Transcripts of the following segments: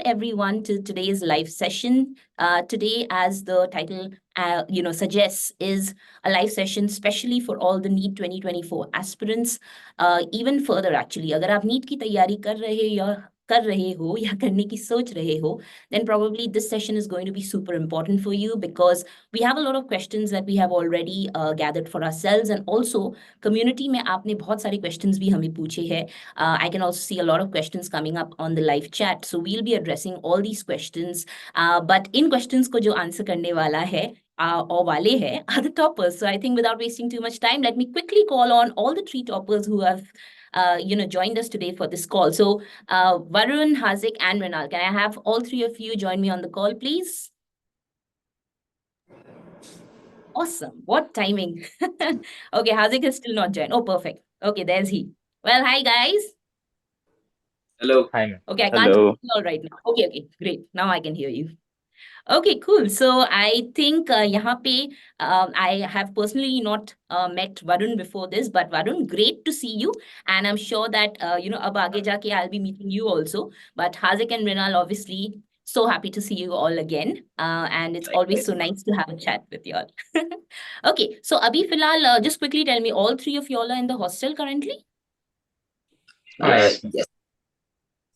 everyone to today's live session. Today, as the title suggests, is a live session specially for all the NEET 2024 aspirants. Even further, actually, अगर आप NEET की तैयारी कर रहे हो या करने की सोच रहे हो, then probably this session is going to be super important for you, because we have a lot of questions that we have already gathered for ourselves, and also community में आपने बहुत सारे questions भी हमें पूछे हैं. I can also see a lot of questions coming up on the live chat, so we'll be addressing all these questions. But in questions को जो answer करने वाला है or wale hai are the toppers. So I think without wasting too much time, let me quickly call on all the 3 toppers who have joined us today for this call. So Varun, Haziq, and Mrinal, can I have all 3 of you join me on the call, please? Awesome. What timing. Okay, Haziq has still not joined. Oh, perfect. Okay, there's he. Well, hi guys. Hello. Hi. Okay, I can't hear you all right now. Okay, great. Now I can hear you. Okay, cool. So I think यहाँ पे I have personally not met Varun before this, but Varun, great to see you. And I'm sure that, अब आगे जाके I'll be meeting you also. But Haziq and Mrinal, obviously, so happy to see you all again. And it's always so nice to have a chat with you all. Okay, so Abhi Filal, just quickly tell me, all 3 of you all are in the hostel currently? Yes.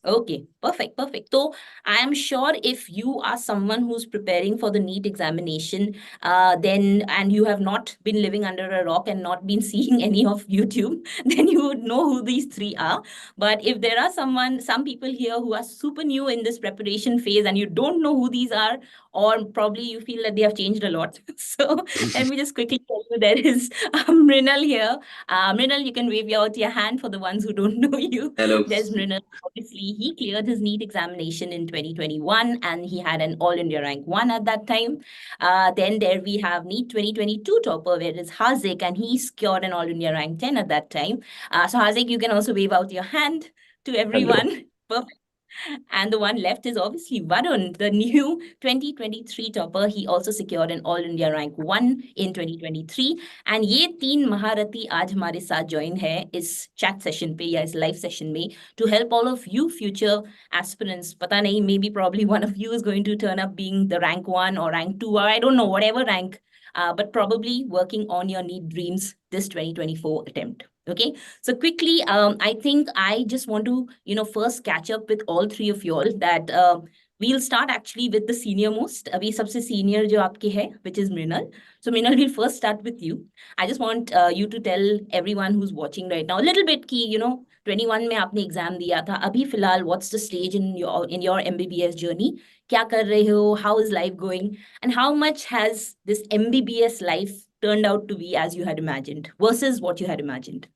Okay, perfect. So I am sure if you are someone who's preparing for the NEET examination, and you have not been living under a rock and not been seeing any of YouTube, then you would know who these 3 are. But if there are some people here who are super new in this preparation phase and you don't know who these are, or probably you feel that they have changed a lot. So let me just quickly tell you, there is Mrinal here. Mrinal, you can wave out your hand for the ones who don't know you. Hello. There's Mrinal. Obviously, he cleared his NEET examination in 2021 and he had an All India rank 1 at that time. Then there we have NEET 2022 topper, where it's Haziq, and he secured an All India rank 10 at that time. So Haziq, you can also wave out your hand to everyone. Perfect. And the one left is obviously Varun, the new 2023 topper. He also secured an All India rank 1 in 2023. And ये 3 महारथी आज हमारे साथ join है इस chat session पे या इस live session में to help all of you future aspirants. पता नहीं, maybe probably one of you is going to turn up being the rank 1 or rank 2, or I don't know, whatever rank, but probably working on your NEET dreams this 2024 attempt. Okay, so quickly, I think I just want to, first catch up with all 3 of you all, that we'll start actually with the senior most. Abhi sabse senior jo aapke hai, which is Mrinal. So Mrinal, we'll first start with you. I just want you to tell everyone who's watching right now a little bit ki, 21 में आपने exam दिया था. अभी फिलहाल, what's the stage in your MBBS journey? क्या कर रहे हो? How is life going? And how much has this MBBS life turned out to be as you had imagined versus what you had imagined?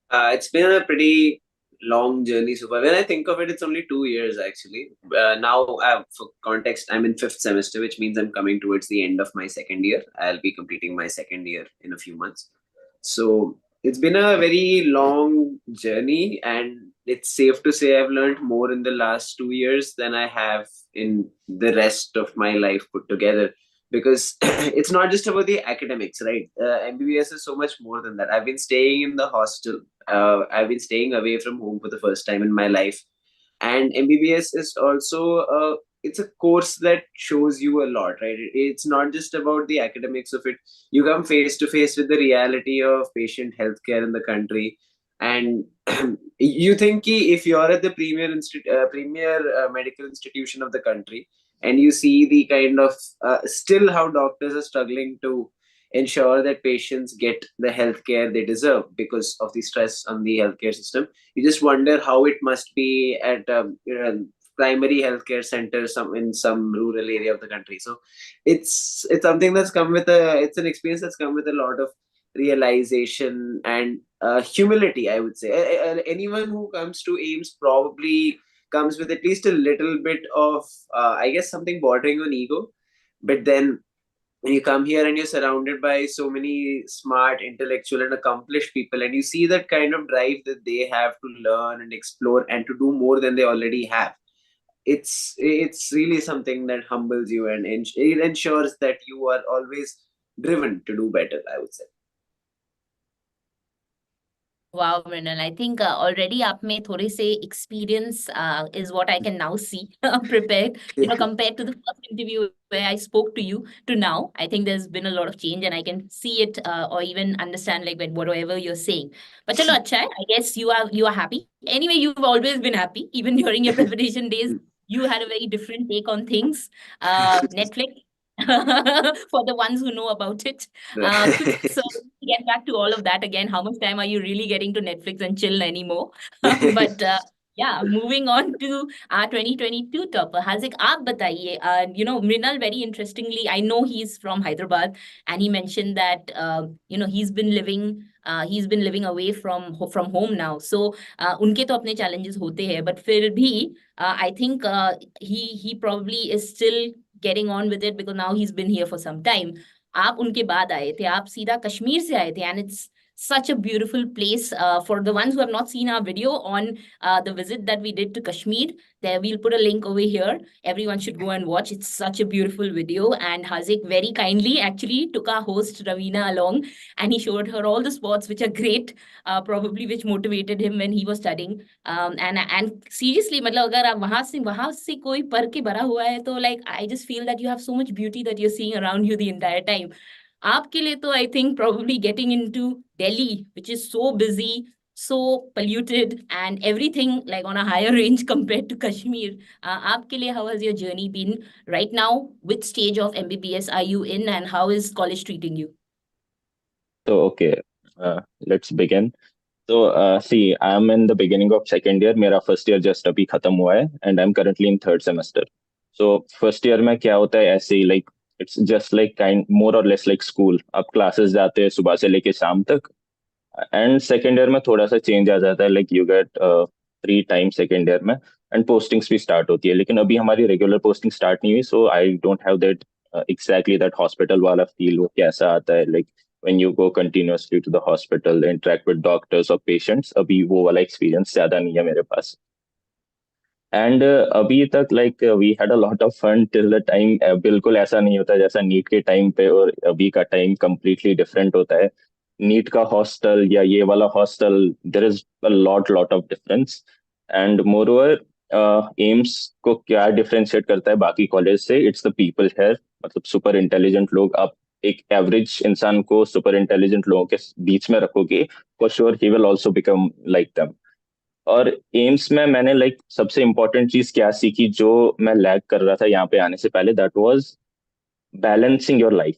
It's been a pretty long journey so far. When I think of it, it's only 2 years actually. Now, for context, I'm in 5th semester, which means I'm coming towards the end of my 2nd year. I'll be completing my 2nd year in a few months. So it's been a very long journey, and it's safe to say I've learned more in the last 2 years than I have in the rest of my life put together. Because it's not just about the academics, right? MBBS is so much more than that. I've been staying in the hostel. I've been staying away from home for the first time in my life. And MBBS is also it's a course that shows you a lot, right? It's not just about the academics of it. You come face to face with the reality of patient healthcare in the country. And you think if you're at the premier medical institution of the country, and you see the kind of still how doctors are struggling to ensure that patients get the healthcare they deserve because of the stress on the healthcare system, you just wonder how it must be at primary healthcare centers in some rural area of the country. So it's something that's come with it's an experience that's come with a lot of realization and humility, I would say. Anyone who comes to AIIMS probably comes with at least a little bit of, I guess, something bordering on ego. But then when you come here and you're surrounded by so many smart, intellectual, and accomplished people, and you see that kind of drive that they have to learn and explore and to do more than they already have, it's really something that humbles you, and it ensures that you are always driven to do better, I would say. Wow, Mrinal, I think already आप में थोड़े से experience is what I can now see prepared. You know, compared to the first interview where I spoke to you to now, I think there's been a lot of change, and I can see it or even understand like whatever you're saying. But चलो अच्छा है. I guess you are happy. Anyway, you've always been happy, even during your preparation days. You had a very different take on things. Netflix. For the ones who know about it. Quick, so get back to all of that again. How much time are you really getting to Netflix and chill anymore? But yeah, moving on to our 2022 topper. Haziq, aap bataiye. Mrinal, very interestingly, I know he's from Hyderabad, and he mentioned that he's been living away from home now. So उनके तो अपने challenges होते हैं, but फिर भी I think he probably is still getting on with it because now he's been here for some time. आप उनके बाद आए थे, आप सीधा कश्मीर से आए थे, and it's such a beautiful place. For the ones who have not seen our video on the visit that we did to Kashmir, there we'll put a link over here. Everyone should go and watch. It's such a beautiful video. And Haziq very kindly actually took our host Ravina along, and he showed her all the spots which are great, probably which motivated him when he was studying. And seriously, मतलब अगर आप वहां से कोई पढ़ के भरा हुआ है तो like I just feel that you have so much beauty that you're seeing around you the entire time. आपके लिए तो I think probably getting into Delhi, which is so busy, so polluted, and everything like on a higher range compared to Kashmir. आपके लिए how has your journey been right now? Which stage of MBBS are you in, and how is college treating you? So, okay, let's begin. So, see, I'm in the beginning of second year. मेरा first year just अभी खत्म हुआ है, and I'm currently in third semester. So, first year में क्या होता है ऐसे ही like it's just like kind more or less like school. आप classes जाते हैं सुबह से लेके शाम तक, एंड सेकेंड ईयर में थोड़ा सा चेंज आ जाता है like you get free time second year में एंड पोस्टिंग्स भी स्टार्ट होती है लेकिन अभी हमारी रेगुलर पोस्टिंग स्टार्ट नहीं हुई so I don't have that exactly that hospital वाला फील वो कैसा आता है like when you go continuously to the hospital interact with doctors or patients अभी वो वाला एक्सपीरियंस ज्यादा नहीं है मेरे पास एंड अभी तक like we had a lot of fun till the time बिल्कुल ऐसा नहीं होता जैसा नीट के टाइम पे और अभी का टाइम completely डिफरेंट होता है नीट का हॉस्टल या ये वाला hostel there is a lot of difference and moreover AIIMS को क्या डिफरेंशिएट करता है बाकी कॉलेज से इट्स द पीपल हेयर मतलब सुपर इंटेलिजेंट लोग आप एक एवरेज इंसान को सुपर इंटेलिजेंट लोगों के बीच में रखोगे for sure he will also become like them और एम्स में मैंने लाइक सबसे इंपॉर्टेंट चीज क्या सीखी जो मैं लैग कर रहा था यहाँ पे आने से पहले that was balancing your life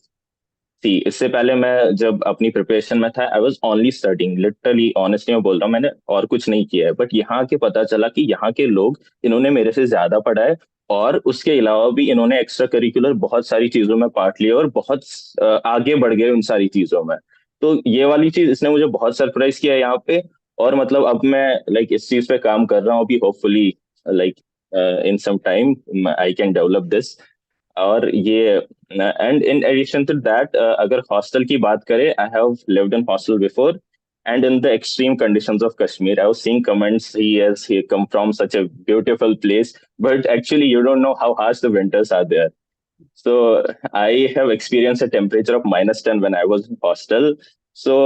see इससे पहले मैं जब अपनी प्रिपरेशन में था I was only studying literally honestly मैं बोल रहा हूँ मैंने और कुछ नहीं किया है बट यहाँ के पता चला कि यहाँ के लोग इन्होंने मेरे से ज्यादा पढ़ा है और उसके अलावा भी इन्होंने एक्स्ट्रा करिकुलर बहुत सारी चीजों में पार्ट लिया और बहुत आगे बढ़ गए उन सारी चीजों में तो ये वाली चीज इसने मुझे बहुत सरप्राइज किया यहाँ पे और मतलब अब मैं लाइक इस चीज पे काम कर रहा हूँ अभी hopefully like in some time I can develop this और ये and in addition to that अगर हॉस्टल की बात करें I have lived in hostel before and in the extreme conditions of Kashmir. I was seeing comments he come from such a beautiful place, but actually you don't know how harsh the winters are there. So I have experienced a temperature of -10 when I was in hostel. So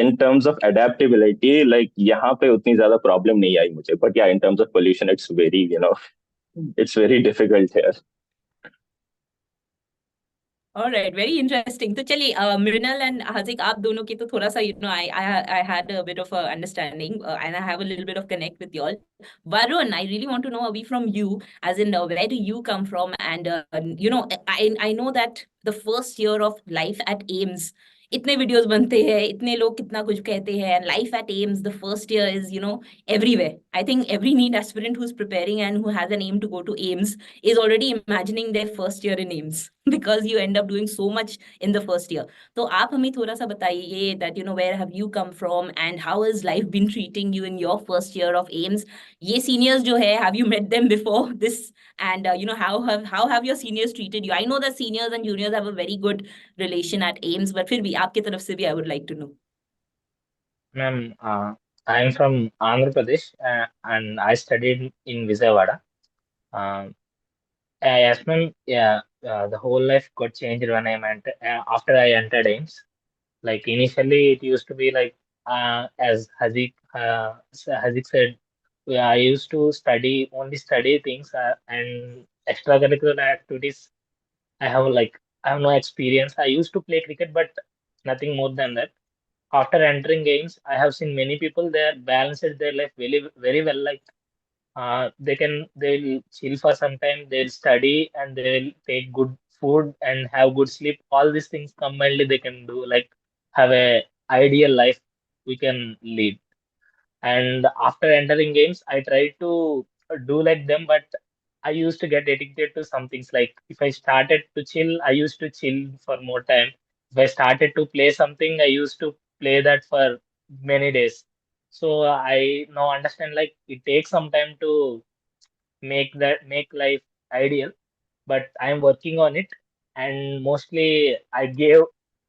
in terms of adaptability, like यहाँ पे उतनी ज्यादा problem नहीं आई मुझे. But yeah, in terms of pollution, it's very, it's very difficult here. All right, very interesting. तो चलिए Mrinal and Hazik आप दोनों की तो थोड़ा सा I had a bit of a understanding and I have a little bit of connect with y'all. Varun, I really want to know away from you, as in where do you come from? And I know that the first year of life at AIIMS, इतने videos बनते हैं, इतने लोग कितना कुछ कहते हैं, and life at AIIMS, the first year is everywhere. I think every NEET aspirant who's preparing and who has an aim to go to AIIMS is already imagining their first year in AIIMS because you end up doing so much in the first year. तो आप हमें थोड़ा सा बताइए that where have you come from and how has life been treating you in your first year of AIIMS? ये seniors जो है, have you met them before this? And how have your seniors treated you? I know that seniors and juniors have a very good relation at AIIMS, but फिर भी आपके तरफ से भी I would like to know. Ma'am, I am from Andhra Pradesh and I studied in Vijayawada. Um, yes, ma'am, yeah, the whole life got changed when after I entered AIMS. Like initially, it used to be like as Haziq said, I used to only study things and extracurricular activities. I have no experience. I used to play cricket, but nothing more than that. After entering games, I have seen many people there balanced their life very very well. Like they'll chill for some time, they'll study and they'll take good food and have good sleep. All these things combinedly they can do, like have a ideal life we can lead. And after entering games, I try to do like them, but I used to get addicted to some things. Like if I started to chill, I used to chill for more time. If I started to play something, I used to play that for many days. So I now understand like it takes some time to make life ideal, but I'm working on it. And mostly I gave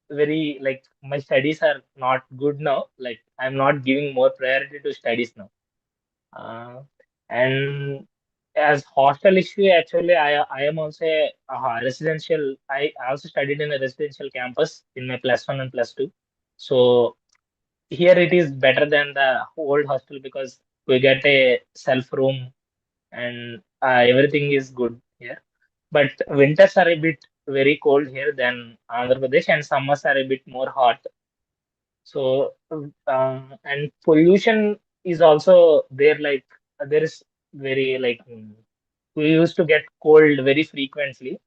very like my studies are not good now. Like I'm not giving more priority to studies now. And as hostel issue, actually, I am also a residential. I also studied in a residential campus in my plus 1 and plus 2. So here it is better than the old hostel because we get a self room and everything is good here. But winters are a bit very cold here than Andhra Pradesh, and summers are a bit more hot. So, and pollution is also there. Like there is very like we used to get cold very frequently.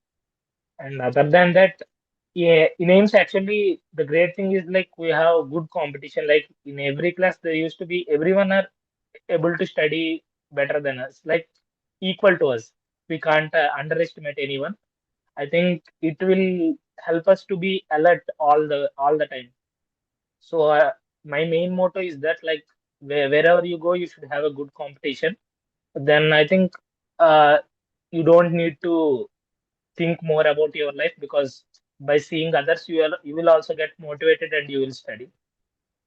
And other than that, yeah, in AIIMS actually the great thing is like we have good competition. Like in every class there used to be everyone are able to study better than us, like equal to us. We can't underestimate anyone. I think it will help us to be alert all the time. So my main motto is that like wherever you go, you should have a good competition. Then I think uh, you don't need to think more about your life because by seeing others, you will also get motivated and you will study.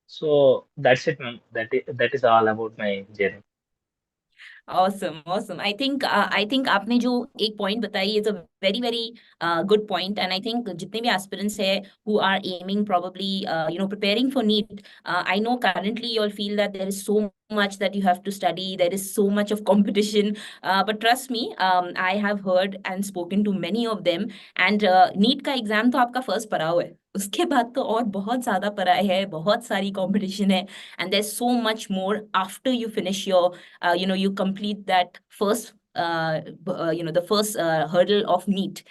So that's it, ma'am. That is all about my journey. Awesome, awesome. I think आपने जो एक point बताई is a very very good point, and I think जितने भी aspirants है who are aiming probably preparing for NEET, I know currently you all feel that there is so much that you have to study, there is so much of competition, but trust me, I have heard and spoken to many of them, and NEET का exam तो आपका first पड़ाव है, उसके बाद तो और बहुत ज्यादा पढ़ाई है, बहुत सारी competition है, and there's so much more after you finish your you complete that first the first hurdle of NEET.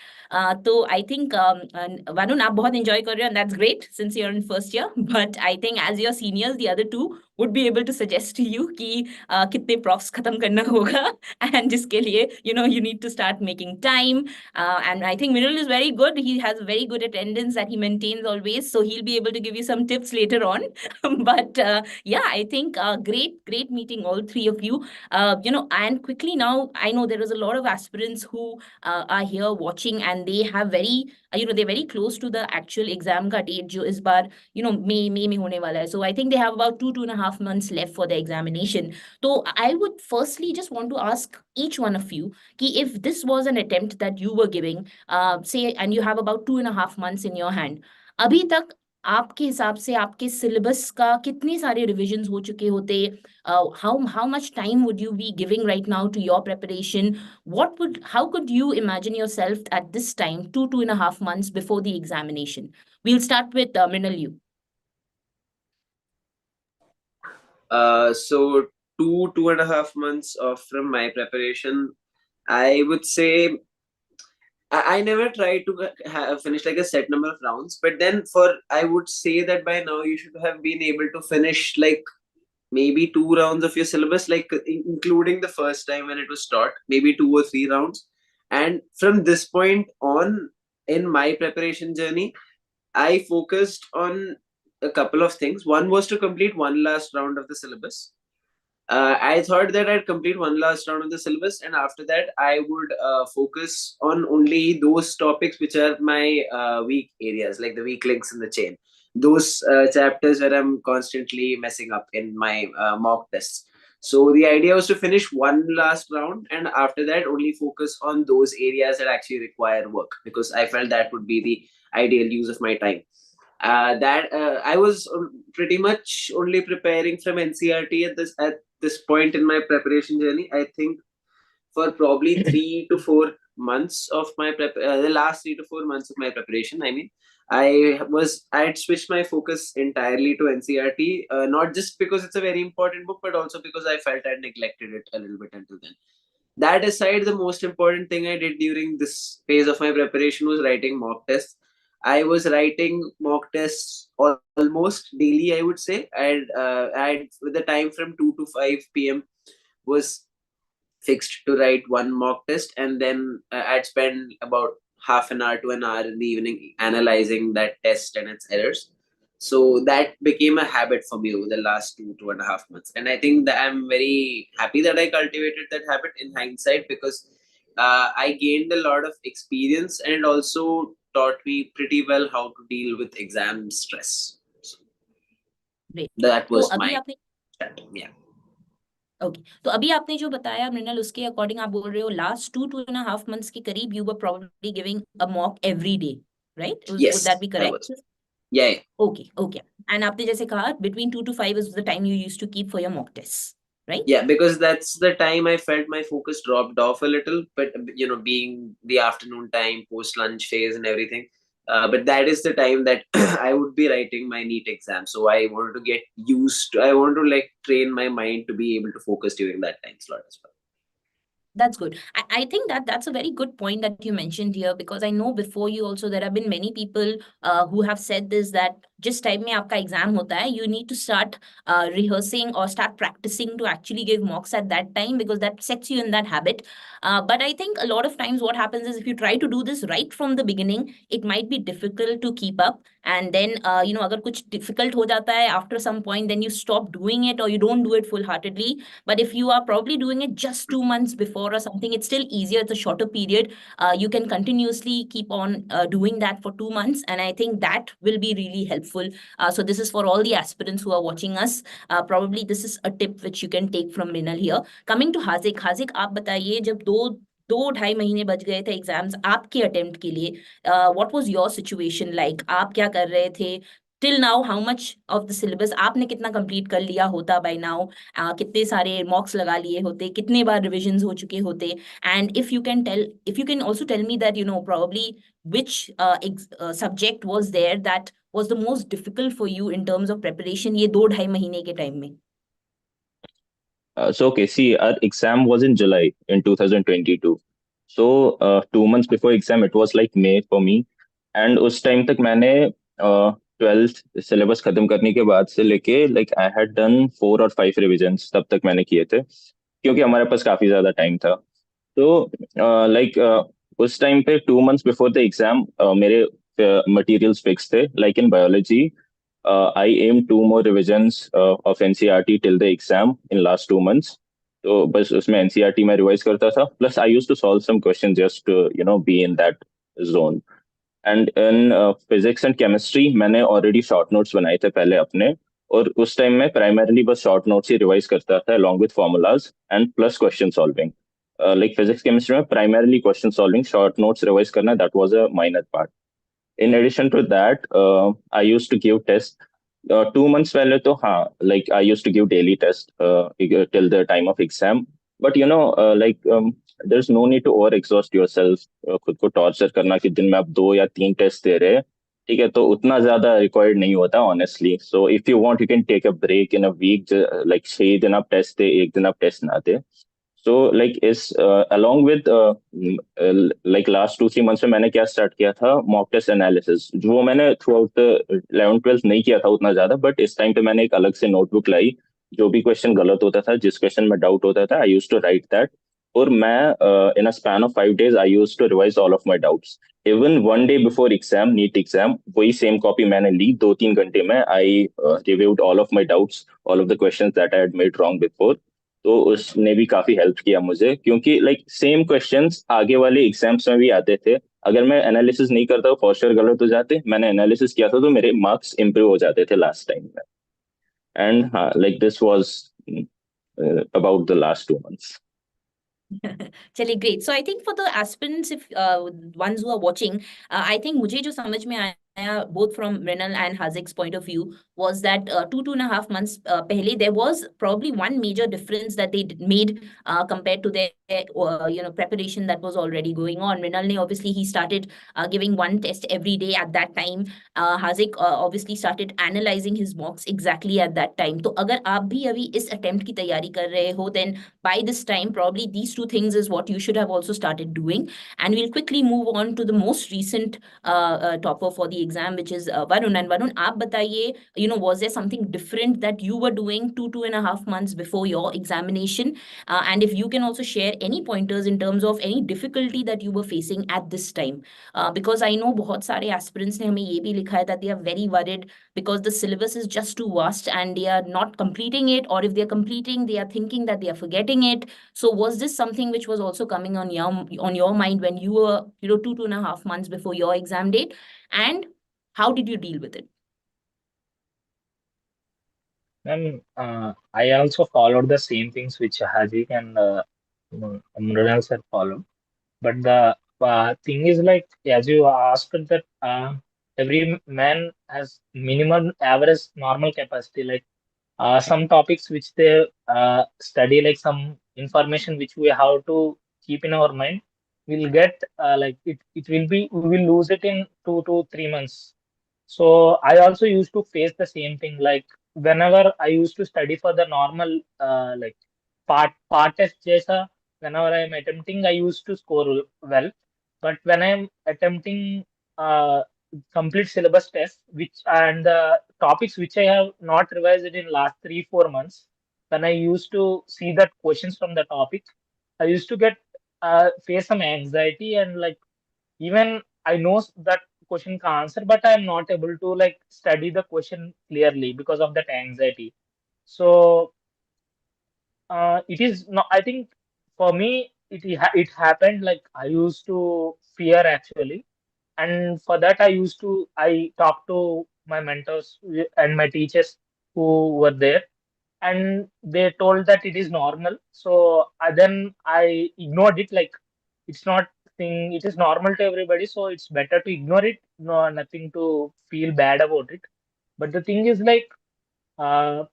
So I think Varun, आप बहुत enjoy कर रहे हो, and that's great since you're in first year. But I think as your seniors, the other two would be able to suggest to you कि कितने profs खत्म करना होगा, and जिसके लिए you need to start making time. And I think Mrinal is very good. He has very good attendance that he maintains always, so he'll be able to give you some tips later on. But yeah, I think great meeting all three of you. And quickly now, I know there is a lot of aspirants who are here watching, and they have very they're very close to the actual exam का date जो इस बार मई में होने वाला है. So I think they have about 2.5 months left for the examination. So I would firstly just want to ask each one of you कि if this was an attempt that you were giving, say, and you have about 2.5 months in your hand, अभी तक आपके हिसाब से आपके syllabus का कितने सारे रिविजन्स हो चुके होते, how much time would you be giving right now to your preparation? How could you imagine yourself at this time, 2.5 months before the examination? We'll start with Mrinal, you. So 2.5 months of from my preparation, I would say I never tried to finish like a set number of rounds, but then I would say that by now you should have been able to finish like maybe 2 rounds of your syllabus, like including the first time when it was taught, maybe 2 or 3 rounds. And from this point on in my preparation journey, I focused on a couple of things. One was to complete one last round of the syllabus. I thought that I'd complete one last round of the syllabus, and after that, I would focus on only those topics which are my weak areas, like the weak links in the chain. Those chapters where I'm constantly messing up in my mock tests. So the idea was to finish one last round, and after that, only focus on those areas that actually require work, because I felt that would be the ideal use of my time. That I was pretty much only preparing from NCRT at this point in my preparation journey. I think for probably 3 to 4 months of my the last 3 to 4 months of my preparation. I mean, I had switched my focus entirely to NCRT, not just because it's a very important book, but also because I felt I'd neglected it a little bit until then. That aside, the most important thing I did during this phase of my preparation was writing mock tests. I was writing mock tests almost daily, I would say, and with the time from 2 to 5 p.m. was fixed to write one mock test, and then I'd spend about half an hour to an hour in the evening analyzing that test and its errors. So that became a habit for me over the last 2.5 months, and I think that I'm very happy that I cultivated that habit in hindsight, because I gained a lot of experience, and it also taught me pretty well how to deal with exam stress. So Great. that तो was अभी my आपने strategy. Yeah. Okay, तो अभी आपने जो बताया मृणाल, उसके according आप बोल रहे हो लास्ट 2.5 months के करीब you were probably giving a mock every day, right? Would that Yes, be I correct? was. Yeah. Okay okay, and आपने जैसे कहा between 2 to 5 is the time you used to keep for your mock tests, right? Yeah, because that's the time I felt my focus dropped off a little, but being the afternoon time, post lunch phase and everything. But that is the time that I would be writing my NEET exam. So I wanted to get used to, I want to like train my mind to be able to focus during that time slot as well. That's good. I think that that's a very good point that you mentioned here, because I know before you also there have been many people who have said this, that just time mein aapka exam hota hai, you need to start rehearsing or start practicing to actually give mocks at that time, because that sets you in that habit. But I think a lot of times what happens is if you try to do this right from the beginning, it might be difficult to keep up. And then, agar kuch difficult ho jata hai after some point, then you stop doing it or you don't do it full-heartedly. But if you are probably doing it just 2 months before or something, it's still easier. It's a shorter period. You can continuously keep on doing that for 2 months. And I think that will be really helpful. So this is for all the aspirants who are watching us. Probably this is a tip which you can take from Mrinal here. Coming to Haziq. Haziq, आप बताइए, जब 2-2.5 महीने बच गए थे exams आपके attempt के लिए, what was your situation like? आप क्या कर रहे थे till now? How much of the syllabus आपने कितना कंप्लीट कर लिया होता बाय नाउ? कितने सारे मॉक्स लगा लिए होते, कितने बार रिविजन्स हो चुके होते? And if you can also tell me that probably which subject was there that was the most difficult for you in terms of preparation ये 2-2.5 महीने के टाइम में? So, okay, see, our exam was in July in 2022. So, 2 months before exam, it was like May for me. And उस time तक मैंने 12th syllabus खत्म करने के बाद से लेके like I had done 4 or 5 revisions तब तक मैंने किए थे, क्योंकि हमारे पास काफी ज्यादा टाइम था. तो like उस टाइम पे 2 months before the exam मेरे materials fixed थे. Like in biology, I aimed 2 more revisions of NCRT till the exam in last 2 months. तो बस उसमें NCRT में रिवाइज करता था. Plus I used to solve some questions just to be in that zone. And in physics and chemistry मैंने already short notes बनाए थे पहले अपने, और उस टाइम में primarily बस short notes ही रिवाइज करता था along with formulas and plus question solving. Like physics chemistry में primarily question solving, short notes revise करना, that was a minor part. In addition to that, I used to give tests. 2 months पहले तो हाँ, like I used to give daily test till the time of exam. But like there's no need to over exhaust yourself. खुद को torture करना कि दिन में आप 2 या 3 टेस्ट दे रहे हैं, ठीक है, तो उतना ज्यादा required नहीं होता honestly. So if you want, you can take a break in a week. Like 6 दिन आप टेस्ट दे, 1 दिन आप टेस्ट ना दे. So like is along with like last 2-3 months में मैंने क्या स्टार्ट किया था, मॉक टेस्ट एनालिसिस, जो मैंने थ्रू आउट 11th-12th नहीं किया था उतना ज्यादा, बट इस टाइम पे मैंने एक अलग से नोटबुक लाई. जो भी क्वेश्चन गलत होता था, जिस क्वेश्चन में डाउट होता था, I used to write that. और मैं in a span of 5 days I used to revise all of my doubts. Even 1 day before exam, NEET exam, वही सेम कॉपी मैंने ली. 2-3 घंटे में I reviewed all of my doubts, all of the questions that I had made wrong before. तो उसने भी काफी help किया मुझे, क्योंकि लाइक सेम क्वेश्चंस आगे वाले एग्जाम्स में भी आते थे. अगर मैं एनालिसिस नहीं करता फॉर श्योर गलत हो जाते. मैंने एनालिसिस किया था तो मेरे मार्क्स इंप्रूव हो जाते थे लास्ट टाइम में. एंड हाँ, like this was about the last 2 months. चलिए, great. So I think for the aspirants, if ones who are watching, I think मुझे जो समझ में आया both from Mrinal and Haziq's point of view, was that 2.5 months pehle, there was probably one major difference that they made compared to their preparation that was already going on. Mrinal ne obviously he started giving one test every day at that time. Haziq obviously started analyzing his mocks exactly at that time. तो अगर आप भी अभी इस attempt की तैयारी कर रहे हो, then by this time probably these two things is what you should have also started doing. And we'll quickly move on to the most recent topper for the exam, which is Varun. And Varun, आप बताइए, was there something different that you were doing 2.5 months before your examination? And if you can also share any pointers in terms of any difficulty that you were facing at this time. Because I know बहुत सारे aspirants ने हमें ये भी लिखा है that they are very worried because the syllabus is just too vast and they are not completing it, or if they are completing, they are thinking that they are forgetting it. So was this something which was also coming on your mind when you were 2.5 months before your exam date, and how did you deal with it? Then I also followed the same things which Haziq and Mrinal sir followed. But the thing is, like, as you asked, that every man has minimum average normal capacity. Like some topics which they study, like some information which we have to keep in our mind, we'll get like it will be, we will lose it in 2 to 3 months. So I also used to face the same thing. Like whenever I used to study for the normal like part test jesa, whenever I am attempting, I used to score well. But when I am attempting complete syllabus test, which and the topics which I have not revised in last 3 4 months, when I used to see that questions from the topic, I used to get face some anxiety, and like even I know that question can answer, but I'm not able to like study the question clearly because of that anxiety. So it is not, I think for me it happened like I used to fear actually, and for that I talked to my mentors and my teachers who were there, and they told that it is normal. So then I ignored it, like it's not thing, it is normal to everybody, so it's better to ignore it. No, nothing to feel bad about it. But the thing is, like uh,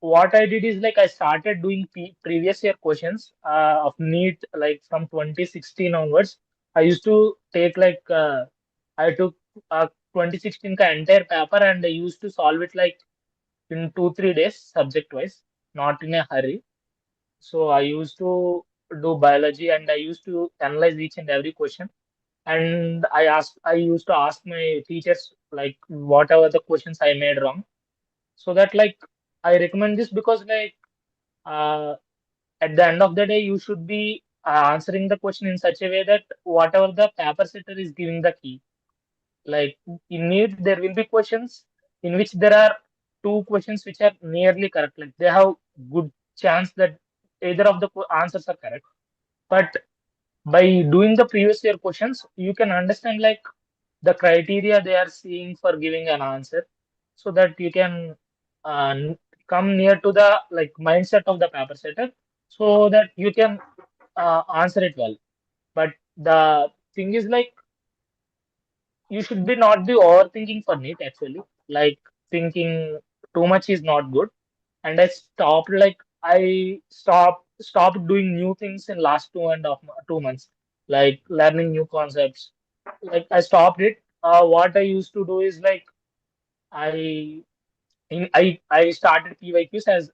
what I did is like I started doing previous year questions of NEET, like from 2016 onwards. I used to take like I took 2016 ka entire paper, and I used to solve it like in 2 3 days subject wise, not in a hurry. So I used to do biology, and I used to analyze each and every question. And I used to ask my teachers like whatever the questions I made wrong. So that like I recommend this because like uh, at the end of the day you should be answering the question in such a way that whatever the paper setter is giving the key. Like in NEET, there will be questions in which there are two questions which are nearly correct. Like they have good chance that either of the answers are correct. But by doing the previous year questions, you can understand like the criteria they are seeing for giving an answer, so that you can come near to the like mindset of the paper setter, so that you can answer it well. But the thing is like you should be not be overthinking for NEET actually. Like thinking too much is not good. And I stopped like I stopped doing new things in last 2.5 2 months, like learning new concepts. Like I stopped it. What I used to do is like I I started PYQs, as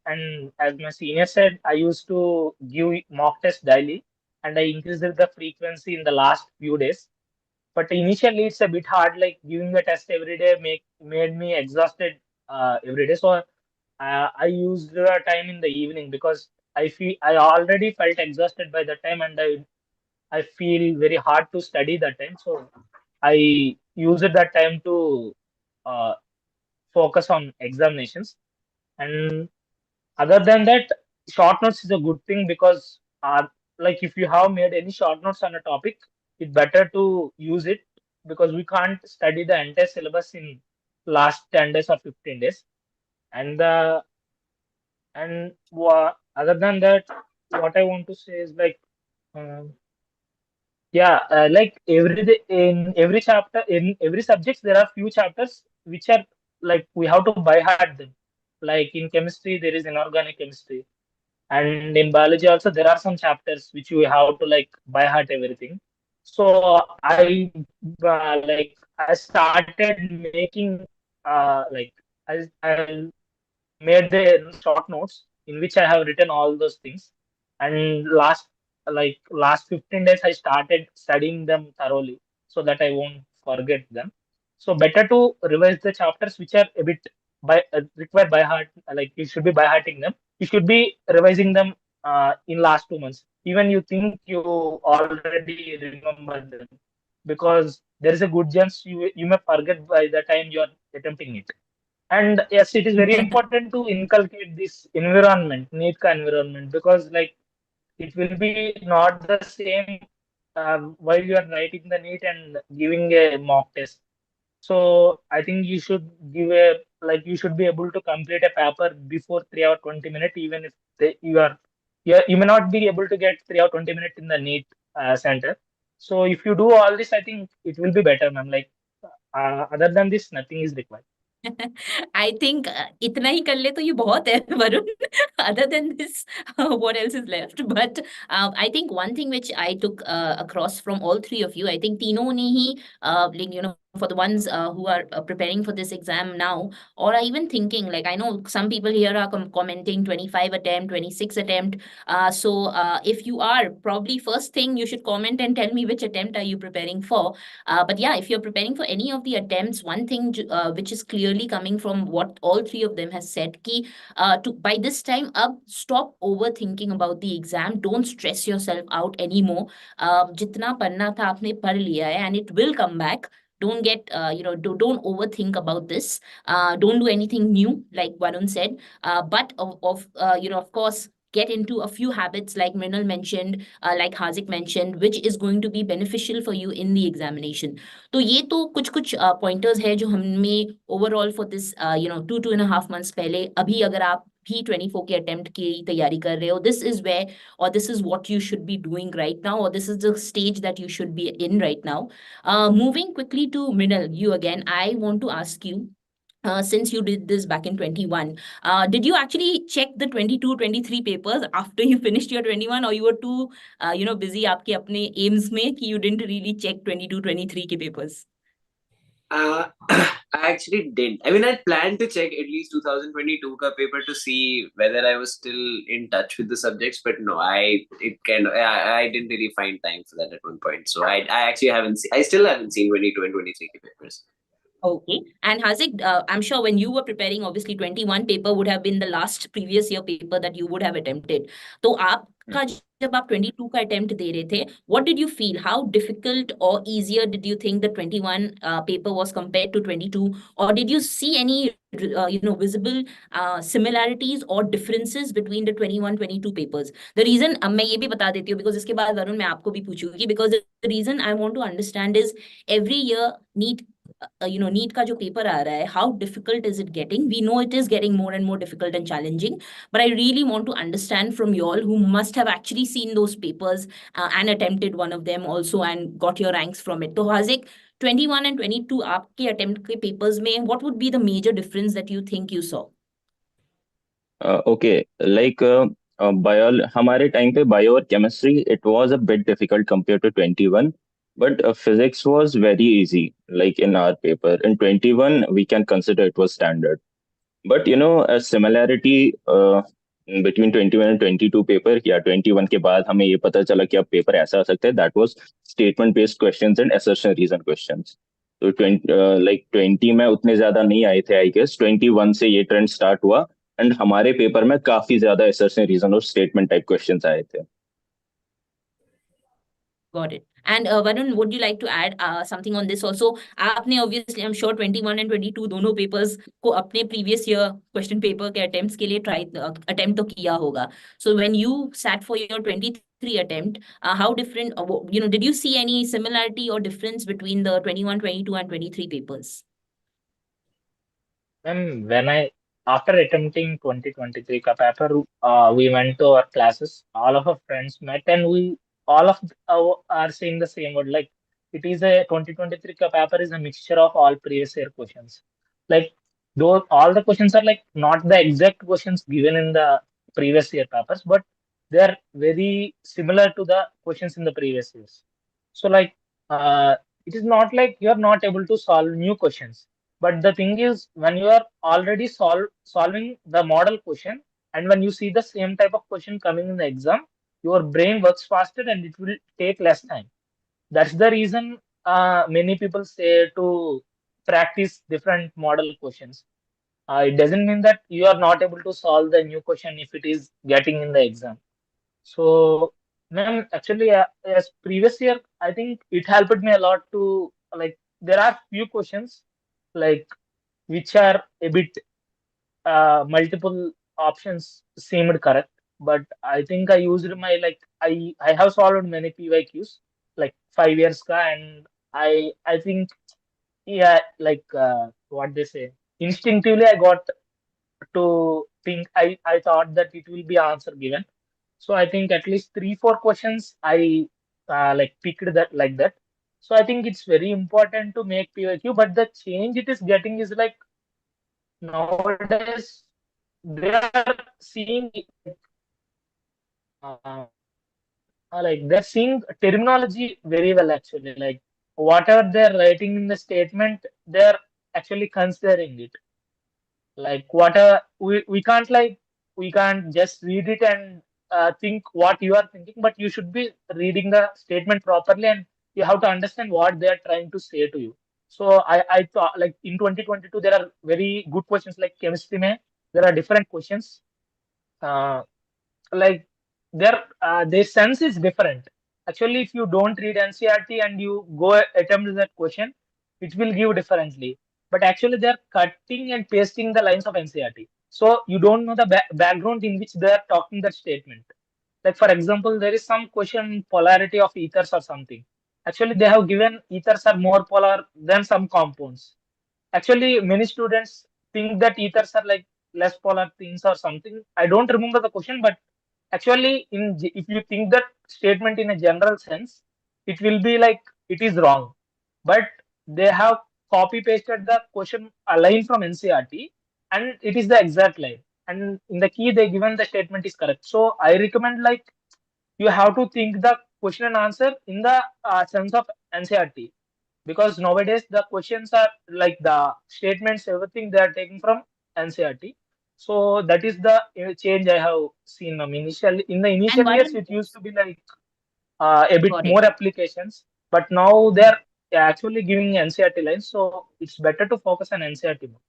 my senior said, I used to give mock test daily, and I increased the frequency in the last few days. But initially it's a bit hard, like giving the test every day made me exhausted every day. So I used the time in the evening because I already felt exhausted by the time, and I feel very hard to study that time. So I used that time to uh, focus on examinations. And other than that, short notes is a good thing because like if you have made any short notes on a topic, it's better to use it because we can't study the entire syllabus in last 10 days or 15 days. And other than that, what I want to say is like um, Yeah, like in every chapter, in every subject, there are few chapters which are like we have to by heart them. Like in chemistry, there is inorganic chemistry, and in biology also there are some chapters which you have to like by heart everything. So I started making like I made the short notes in which I have written all those things. And last 15 days, I started studying them thoroughly so that I won't forget them. So better to revise the chapters which are a bit required by heart. Like you should be by hearting them. You should be revising them in last 2 months. Even you think you already remember them, because there is a good chance you may forget by the time you are attempting it. And yes, it is very important to inculcate this environment, NEET ka environment, because like it will be not the same while you are writing the NEET and giving a mock test. So I think you should give a like you should be able to complete a paper before 3 hour 20 minutes, even if you may not be able to get 3 hour 20 minutes in the NEET center. So if you do all this, I think it will be better, ma'am. Like other than this, nothing is required. I think इतना ही कर ले तो ये बहुत है Varun. Other than this, what else is left? But I think one thing which I took across from all three of you, I think तीनों ने ही like for the ones who are preparing for this exam now, or are even thinking, like I know some people here are commenting 25 attempt, 26 attempt. So if you are, probably first thing you should comment and tell me which attempt are you preparing for. But yeah, if you're preparing for any of the attempts, one thing which is clearly coming from what all three of them has said, ki to by this time up, stop overthinking about the exam. Don't stress yourself out anymore. Jitna padna tha aapne pad liya hai, and it will come back. Don't get don't overthink about this. Don't do anything new, like Varun said. But of course, get into a few habits like Mrinal mentioned, like Haziq mentioned, which is going to be beneficial for you in the examination. तो ये तो कुछ कुछ pointers है जो हमें overall for this 2.5 months पहले, अभी अगर आप भी 24 के अटेम्प्ट की तैयारी कर रहे हो, दिस इज वे और this is what you should be doing right now, और this is the stage that you should be in right now. Moving quickly to Mrinal, you again, I want to ask you, since you did this back in 21, did you actually check the 22 23 papers after you finished your 21, or you were too busy आपके अपने aims में कि you didn't really check 22 23 के papers? I actually didn't. I mean, I planned to check at least 2022 ka paper to see whether I was still in touch with the subjects, but no, I didn't really find time for that at one point. So I actually I still haven't seen 22 and 23 ke papers. Okay. And Haziq, I'm sure when you were preparing, obviously 21 paper would have been the last previous year paper that you would have attempted. तो आपका जब आप 22 का attempt दे रहे थे, what did you feel? How difficult or easier did you think the 21 paper was compared to 22? Or did you see any visible similarities or differences between the 21 22 papers? The reason, अब मैं ये भी बता देती हूँ, because इसके बाद वरुण मैं आपको भी पूछूंगी, because the reason I want to understand is every year NEET NEET का जो पेपर आ रहा है, how difficult is it getting? We know it is getting more and more difficult and challenging, but I really want to understand from you all who must have actually seen those papers and attempted one of them also and got your ranks from it. So Haziq, 21 and 22 आपके attempt के papers में, what would be the major difference that you think you saw? Okay like bio हमारे time पे bio और chemistry it was a bit difficult compare to 21 but physics was very easy like in our paper in 21 we can consider it was standard but a similarity between 21 and 22 paper या 21 के बाद हमें ये पता चला कि अब पेपर ऐसा आ सकता है that was statement based questions and assertion reason questions तो 20 में उतने ज्यादा नहीं आए थे आई गेस 21 से ये ट्रेंड स्टार्ट हुआ एंड हमारे पेपर में काफी ज्यादा असर्शन रीजन और स्टेटमेंट टाइप क्वेश्चंस आए थे. Got it. And Varun, would you like to add something on this also? आपने obviously, I'm sure 21 and 22 दोनों papers को अपने previous year question paper के attempts के लिए attempt तो किया होगा. So when you sat for your 23 attempt, how different, did you see any similarity or difference between the 21, 22 and 23 papers? When after attempting 2023 ka paper, we went to our classes. All of our friends met and we all of are saying the same word. Like it is a 2023 paper is a mixture of all previous year questions. Like those all the questions are like not the exact questions given in the previous year papers, but they are very similar to the questions in the previous years. So like it is not like you are not able to solve new questions. But the thing is, when you are already solving the model question, and when you see the same type of question coming in the exam, your brain works faster and it will take less time. That's the reason many people say to practice different model questions. It doesn't mean that you are not able to solve the new question if it is getting in the exam. So, ma'am, actually, as previous year, I think it helped me a lot to like. There are few questions like which are a bit multiple options seemed correct, but I think I used my like I have solved many PYQs like 5 years ago, and I think yeah, like what they say, instinctively I got to think I thought that it will be answer given. So I think at least 3 4 questions I like picked that like that. So I think it's very important to make PYQ, but the change it is getting is like nowadays they are seeing uh, like they're seeing terminology very well actually. Like whatever they're writing in the statement, they're actually considering it. Like whatever we can't like we can't just read it and think what you are thinking, but you should be reading the statement properly and you have to understand what they are trying to say to you. So I thought like in 2022 there are very good questions like chemistry mein, there are different questions. Uh, like their sense is different. Actually, if you don't read NCRT and you go attempt that question, it will give differently. But actually, they're cutting and pasting the lines of NCRT. So you don't know the background in which they are talking that statement. Like for example, there is some question polarity of ethers or something. Actually, they have given ethers are more polar than some compounds. Actually, many students think that ethers are like less polar things or something. I don't remember the question, but actually, if you think that statement in a general sense, it will be like it is wrong. But they have copy pasted the question a line from NCRT, and it is the exact line. And in the key, they given the statement is correct. So I recommend like you have to think the question and answer in the sense of NCRT, because nowadays the questions are like the statements, everything they are taken from NCRT. So that is the change I have seen. Initially, in the And initial years, Varun, it used to be like a bit got it. more applications, but now they're actually giving NCRT lines. So it's better to focus on NCRT more.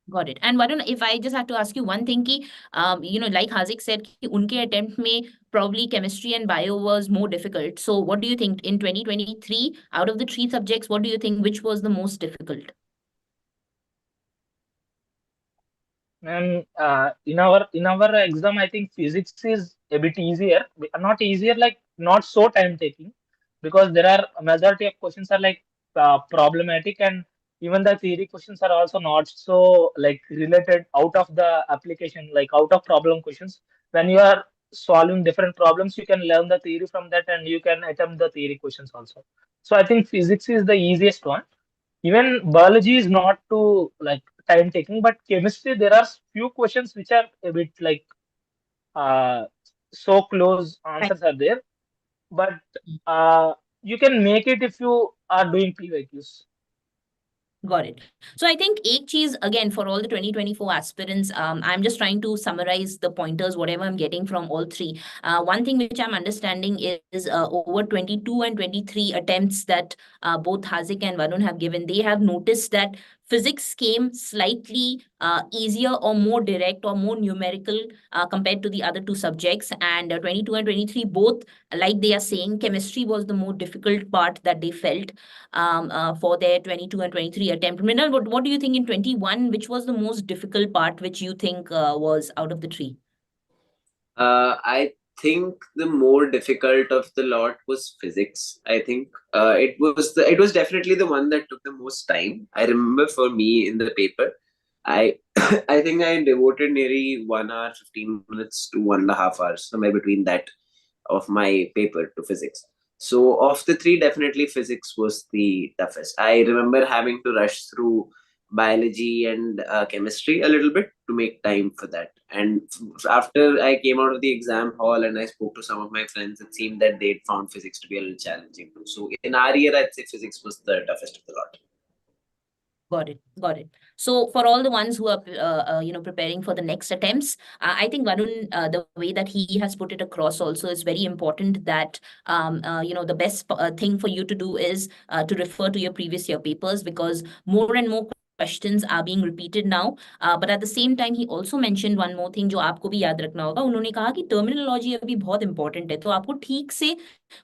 Got it. And Varun, if I just have to ask you one thing, ki, like Haziq said, ki unke attempt mein probably chemistry and bio was more difficult. So what do you think in 2023, out of the 3 subjects, what do you think, which was the most difficult? And in our exam, I think physics is a bit easier. Not easier, like not so time taking, because there are a majority of questions are like problematic, and even the theory questions are also not so like related out of the application, like out of problem questions. When you are solving different problems, you can learn the theory from that, and you can attempt the theory questions also. So I think physics is the easiest one. Even biology is not too like time taking, but chemistry there are few questions which are a bit like uh, so close Right. answers are there, but uh, you can make it if you are doing PYQs. Got it. So I think ek cheez again for all the 2024 aspirants, I'm just trying to summarize the pointers, whatever I'm getting from all 3. One thing which I'm understanding is over 22 and 23 attempts that both Haziq and Varun have given, they have noticed that physics came slightly easier or more direct or more numerical compared to the other 2 subjects. And 22 and 23 both, like they are saying, chemistry was the more difficult part that they felt for their 22 and 23 attempt. Mrinal, what do you think in 21? Which was the most difficult part, which you think was out of the 3? I think the more difficult of the lot was physics. I think it was definitely the one that took the most time. I remember for me in the paper, I I think I devoted nearly 1 hour 15 minutes to 1.5 hours, somewhere between that, of my paper to physics. So of the three, definitely physics was the toughest. I remember having to rush through biology and chemistry a little bit to make time for that. And after I came out of the exam hall and I spoke to some of my friends, it seemed that they'd found physics to be a little challenging too. So in our year, I'd say physics was the toughest of the lot. Got it. Got it. So for all the ones who are, preparing for the next attempts, I think Varun, the way that he has put it across also is very important that, the best thing for you to do is to refer to your previous year papers, because more and more questions are being repeated now. But at the same time, he also mentioned one more thing जो आपको भी याद रखना होगा. उन्होंने कहा कि terminology अभी बहुत important है, तो आपको ठीक से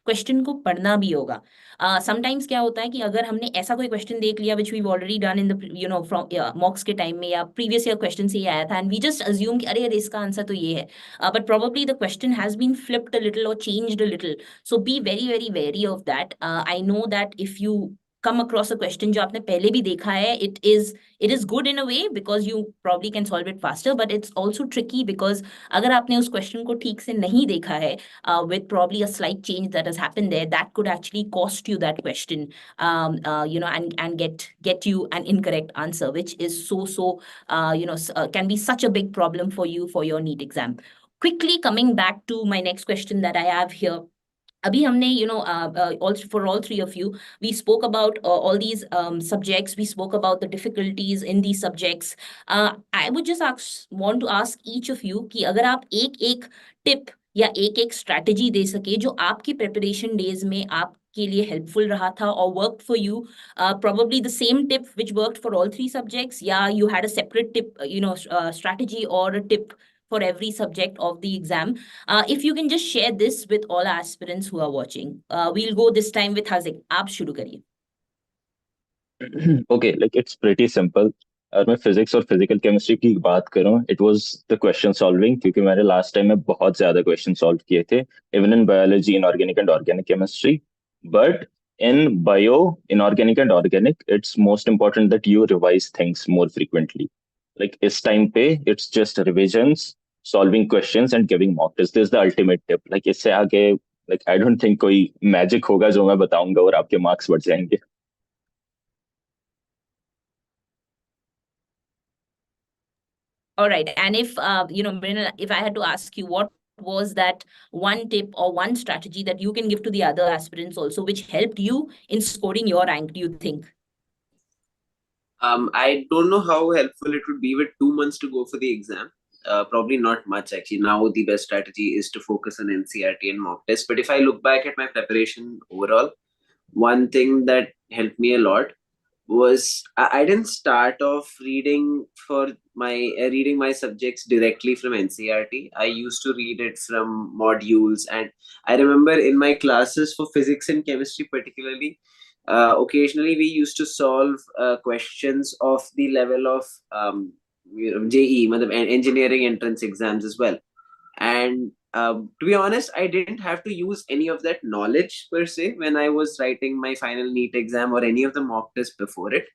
क्वेश्चन को पढ़ना भी होगा. समटाइम्स क्या होता है कि अगर हमने ऐसा कोई क्वेश्चन देख लिया which we already done in the from mocks के टाइम में या प्रीवियस ईयर क्वेश्चन से ही आया था, एंड वी जस्ट अज्यूम कि अरे अरे इसका आंसर तो ये है, but probably the question has been flipped a little और changed a little. So be very very very of that. I know that if you come across a question जो आपने पहले भी देखा है, it is good in a way because you probably can solve it faster, but it's also tricky because अगर आपने उस question को ठीक से नहीं देखा है, with probably a slight change that has happened there, that could actually cost you that question, and get you an incorrect answer, which is can be such a big problem for you for your NEET exam. Quickly coming back to my next question that I have here. अभी हमने also for all three of you, we spoke about all these subjects, we spoke about the difficulties in these subjects. I would just want to ask each of you कि अगर आप एक tip या एक strategy दे सके जो आपकी preparation days में आपके लिए helpful रहा था or worked for you, probably the same tip which worked for all three subjects, या you had a separate tip, strategy or a tip for every subject of the exam. If you can just share this with all aspirants who are watching. We'll go this time with Haziq. आप शुरू करिए. Okay, like it's pretty simple. अगर मैं physics और physical chemistry की बात करूं, it was the question solving, क्योंकि मैंने लास्ट टाइम में बहुत ज्यादा क्वेश्चन सॉल्व किए थे, even in biology, inorganic and organic chemistry. But in bio, inorganic and organic, it's most important that you revise things more frequently. Like इस time पे it's just revisions, solving questions and giving mock tests. This is the ultimate tip. Like इससे आगे, like I don't think कोई magic होगा जो मैं बताऊंगा और आपके marks बढ़ जाएंगे. All right. And if, Mrinal, if I had to ask you, what was that one tip or one strategy that you can give to the other aspirants also, which helped you in scoring your rank, do you think? I don't know how helpful it would be with 2 months to go for the exam. Probably not much actually. Now the best strategy is to focus on NCRT and mock tests. But if I look back at my preparation overall, one thing that helped me a lot was I didn't start off reading my subjects directly from NCRT. I used to read it from modules, and I remember in my classes for physics and chemistry particularly, occasionally we used to solve questions of the level of JE, engineering entrance exams as well. And to be honest, I didn't have to use any of that knowledge per se when I was writing my final NEET exam or any of the mock tests before it.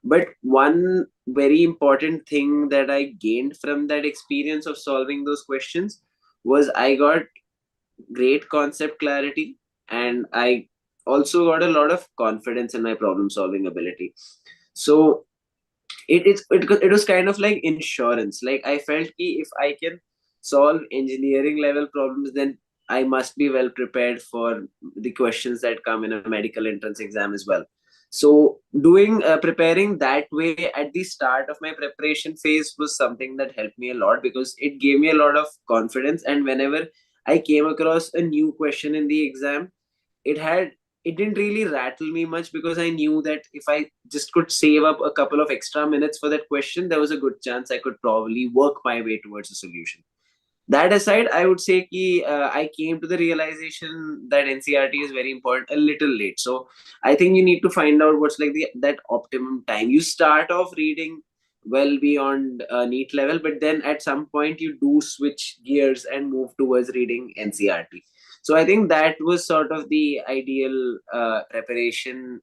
But one very important thing that I gained from that experience of solving those questions was I got great concept clarity, and I also got a lot of confidence in my problem solving ability. So it was kind of like insurance. Like I felt ki if I can solve engineering level problems, then I must be well prepared for the questions that come in a medical entrance exam as well. So preparing that way at the start of my preparation phase was something that helped me a lot because it gave me a lot of confidence. And whenever I came across a new question in the exam, it didn't really rattle me much because I knew that if I just could save up a couple of extra minutes for that question, there was a good chance I could probably work my way towards a solution. That aside, I would say I came to the realization that NCRT is very important a little late. So I think you need to find out what's like that optimum time. You start off reading well beyond NEET level, but then at some point you do switch gears and move towards reading NCRT. So I think that was sort of the ideal preparation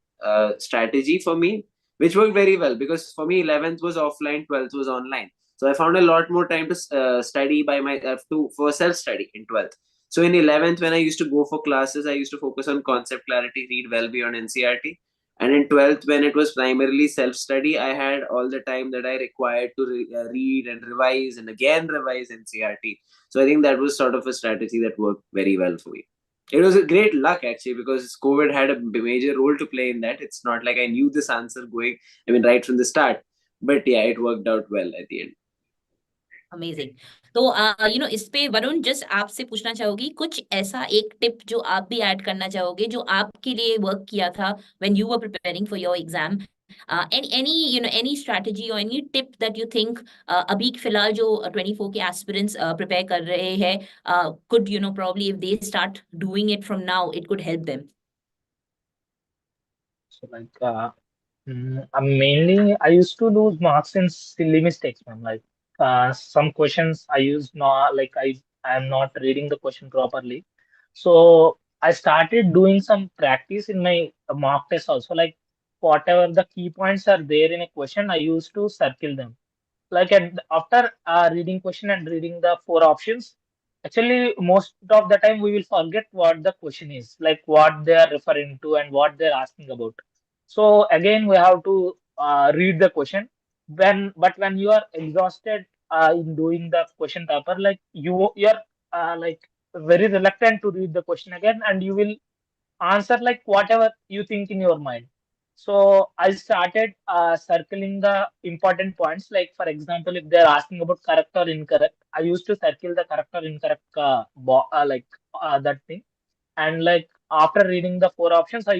strategy for me, which worked very well because for me 11th was offline, 12th was online. So I found a lot more time to study by for self-study in 12th. So in 11th, when I used to go for classes, I used to focus on concept clarity, read well beyond NCRT. And in 12th, when it was primarily self-study, I had all the time that I required to read and revise and again revise NCRT. So I think that was sort of a strategy that worked very well for me. It was a great luck actually, because COVID had a major role to play in that. It's not like I knew this answer right from the start. But yeah, it worked out well at the end. Amazing. तो इस पे Varun just आपसे पूछना चाहोगी कुछ ऐसा एक tip जो आप भी ऐड करना चाहोगे जो आपके लिए वर्क किया था when you were preparing for your exam, any strategy or any tip that you think अभी फिलहाल जो 24 के aspirants prepare कर रहे हैं could probably if they start doing it from now it could help them. So mainly I used to lose marks in silly mistakes, man. Like some questions I used not, like I am not reading the question properly. So I started doing some practice in my mock test also. Like whatever the key points are there in a question, I used to circle them. Like after reading question and reading the 4 options, actually most of the time we will forget what the question is, like what they are referring to and what they're asking about. So again we have to read the question. When you are exhausted in doing the question paper, like you're like very reluctant to read the question again, and you will answer like whatever you think in your mind. So I started circling the important points. Like for example, if they're asking about correct or incorrect, I used to circle the correct or incorrect that thing. And like after reading the 4 options, I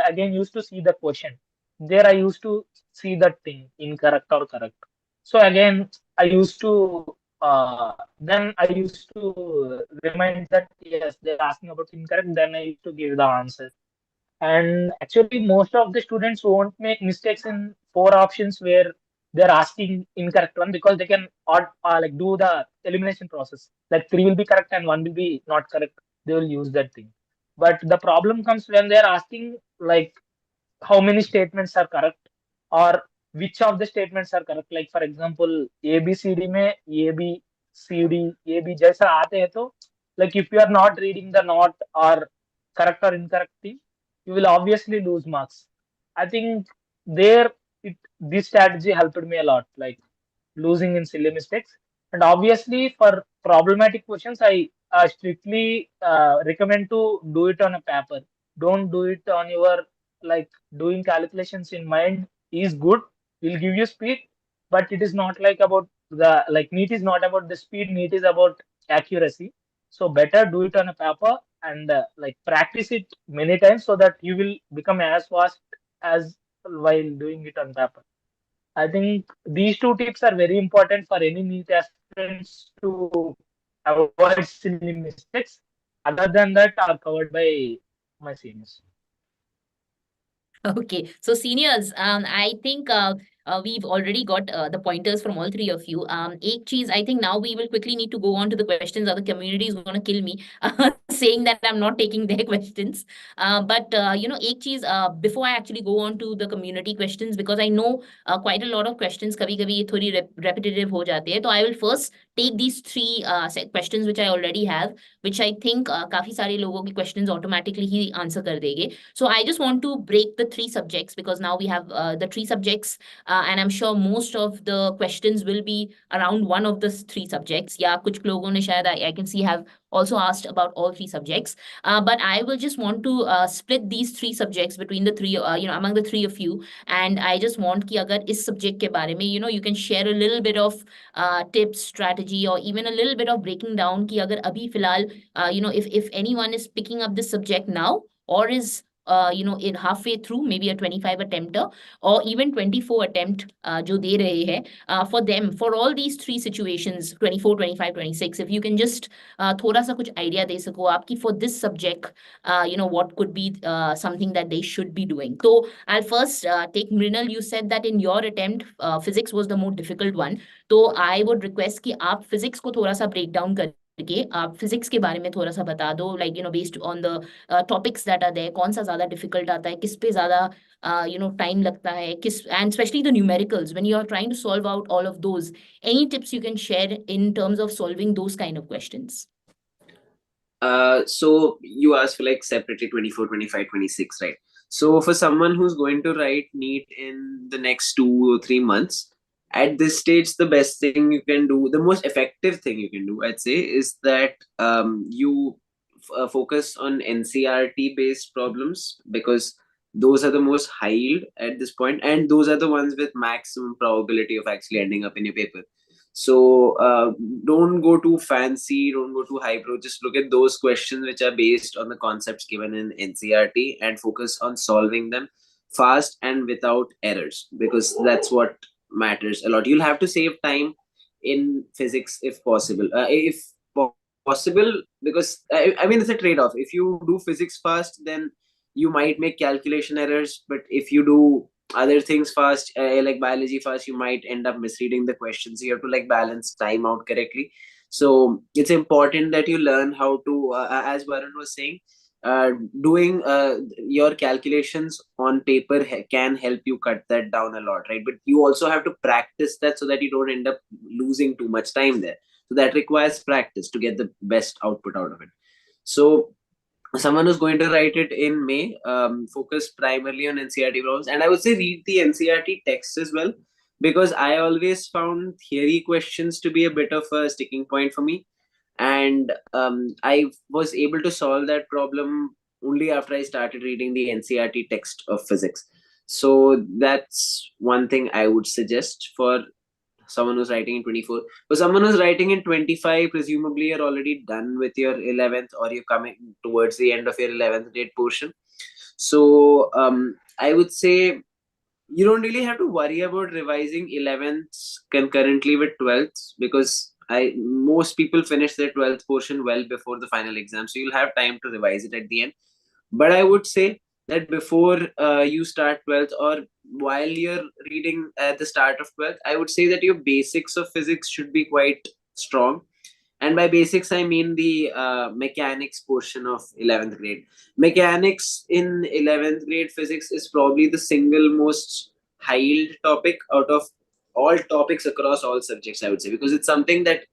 again used to see the question. There I used to see that thing incorrect or correct. So again I used to then I used to remind that yes, they're asking about incorrect. Then I used to give the answer. And actually, most of the students won't make mistakes in 4 options where they're asking incorrect one, because they can like do the elimination process. Like 3 will be correct and 1 will be not correct. They will use that thing. But the problem comes when they're asking like how many statements are correct, or which of the statements are correct. Like for example, A B C D में A B C D A B जैसा आते हैं तो, like if you are not reading the not or correct or incorrect thing, you will obviously lose marks. I think there this strategy helped me a lot, like losing in silly mistakes. And obviously for problematic questions, I strictly recommend to do it on a paper. Don't do it on your, like doing calculations in mind is good, will give you speed, but it is not like about the, like NEET is not about the speed, NEET is about accuracy. So better do it on a paper and like practice it many times so that you will become as fast as while doing it on paper. I think these 2 tips are very important for any NEET aspirants to avoid silly mistakes. Other than that, are covered by my seniors. Okay, so seniors, I think we've already got the pointers from all three of you. Ek cheez, I think now we will quickly need to go on to the questions. Other community is going to kill me saying that I'm not taking their questions. But ek cheez, before I actually go on to the community questions, because I know quite a lot of questions kabhi-kabhi ye thodi repetitive ho jate hai. So I will first take these 3 questions which I already have, which I think काफी सारे लोगों के questions automatically ही answer कर देंगे. So I just want to break the 3 subjects, because now we have the 3 subjects and I'm sure most of the questions will be around one of the 3 subjects. या कुछ लोगों ने शायद I can see have also asked about all 3 subjects. But I will just want to split these 3 subjects between the 3, among the 3 of you. And I just want कि अगर इस subject के बारे में, you can share a little bit of tips, strategy, or even a little bit of breaking down कि अगर अभी फिलहाल, if anyone is picking up this subject now or is in halfway through, maybe a 25 attempter or even 24 attempt जो दे रहे हैं, for them, for all these 3 situations, 24, 25, 26, if you can just थोड़ा सा कुछ idea दे सको आपकी for this subject, what could be something that they should be doing. So I'll first take Mrinal. You said that in your attempt, physics was the more difficult one. तो I would request कि आप physics को थोड़ा सा break down करके आप physics के बारे में थोड़ा सा बता दो, like based on the topics that are there, कौन सा ज़्यादा difficult आता है, किस पे ज़्यादा time लगता है, and especially the numericals when you are trying to solve out all of those. Any tips you can share in terms of solving those kind of questions? So you asked for like separately 24, 25, 26, right? So for someone who's going to write NEET in the next 2 or 3 months, at this stage, the best thing you can do, the most effective thing you can do, I'd say, is that you focus on NCRT based problems, because those are the most high yield at this point, and those are the ones with maximum probability of actually ending up in your paper. So don't go too fancy, don't go too hyper. Just look at those questions which are based on the concepts given in NCRT and focus on solving them fast and without errors, because that's what matters a lot. You'll have to save time in physics if possible. If possible, because I mean, it's a trade-off. If you do physics fast, then you might make calculation errors, but if you do other things fast, like biology fast, you might end up misreading the questions. You have to like balance time out correctly. So it's important that you learn how to, as Varun was saying, uh, doing your calculations on paper can help you cut that down a lot, right? But you also have to practice that so that you don't end up losing too much time there. So that requires practice to get the best output out of it. So someone who's going to write it in May, focus primarily on NCRT problems. And I would say read the NCRT text as well, because I always found theory questions to be a bit of a sticking point for me. And I was able to solve that problem only after I started reading the NCRT text of physics. So that's one thing I would suggest for someone who's writing in 24. For someone who's writing in 25, presumably you're already done with your 11th, or you're coming towards the end of your 11th grade portion. So I would say you don't really have to worry about revising 11th concurrently with 12th, because most people finish their 12th portion well before the final exam. So you'll have time to revise it at the end. But I would say that before you start 12th, or while you're reading at the start of 12th, I would say that your basics of physics should be quite strong. And by basics, I mean the mechanics portion of 11th grade. Mechanics in 11th grade physics is probably the single most high yield topic out of all topics across all subjects, I would say, because it's something that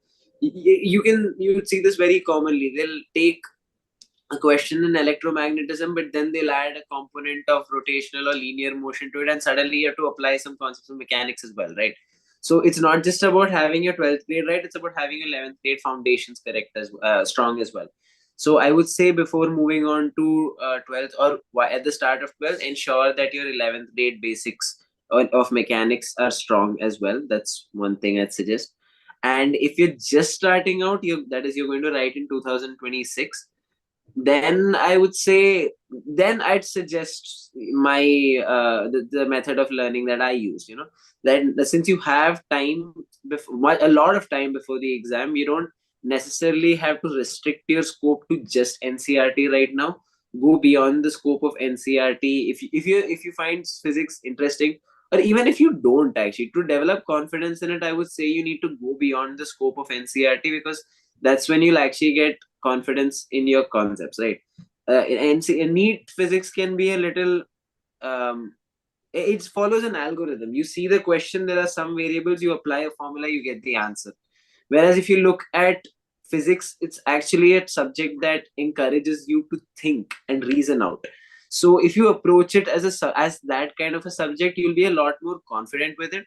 you would see this very commonly. They'll take a question in electromagnetism, but then they'll add a component of rotational or linear motion to it, and suddenly you have to apply some concepts of mechanics as well, right? So it's not just about having your 12th grade right, it's about having your 11th grade foundations correct as strong as well. So I would say before moving on to 12th, or at the start of 12th, ensure that your 11th grade basics of mechanics are strong as well. That's one thing I'd suggest. And if you're just starting out, that is, you're going to write in 2026, then I would say, then I'd suggest my the method of learning that I used. That since you have time before, a lot of time before the exam, you don't necessarily have to restrict your scope to just NCRT right now. Go beyond the scope of NCRT if you find physics interesting, or even if you don't, actually, to develop confidence in it, I would say you need to go beyond the scope of NCRT, because that's when you'll actually get confidence in your concepts, right? And NEET physics can be a little, it follows an algorithm. You see the question, there are some variables, you apply a formula, you get the answer. Whereas if you look at physics, it's actually a subject that encourages you to think and reason out. So if you approach it as that kind of a subject, you'll be a lot more confident with it,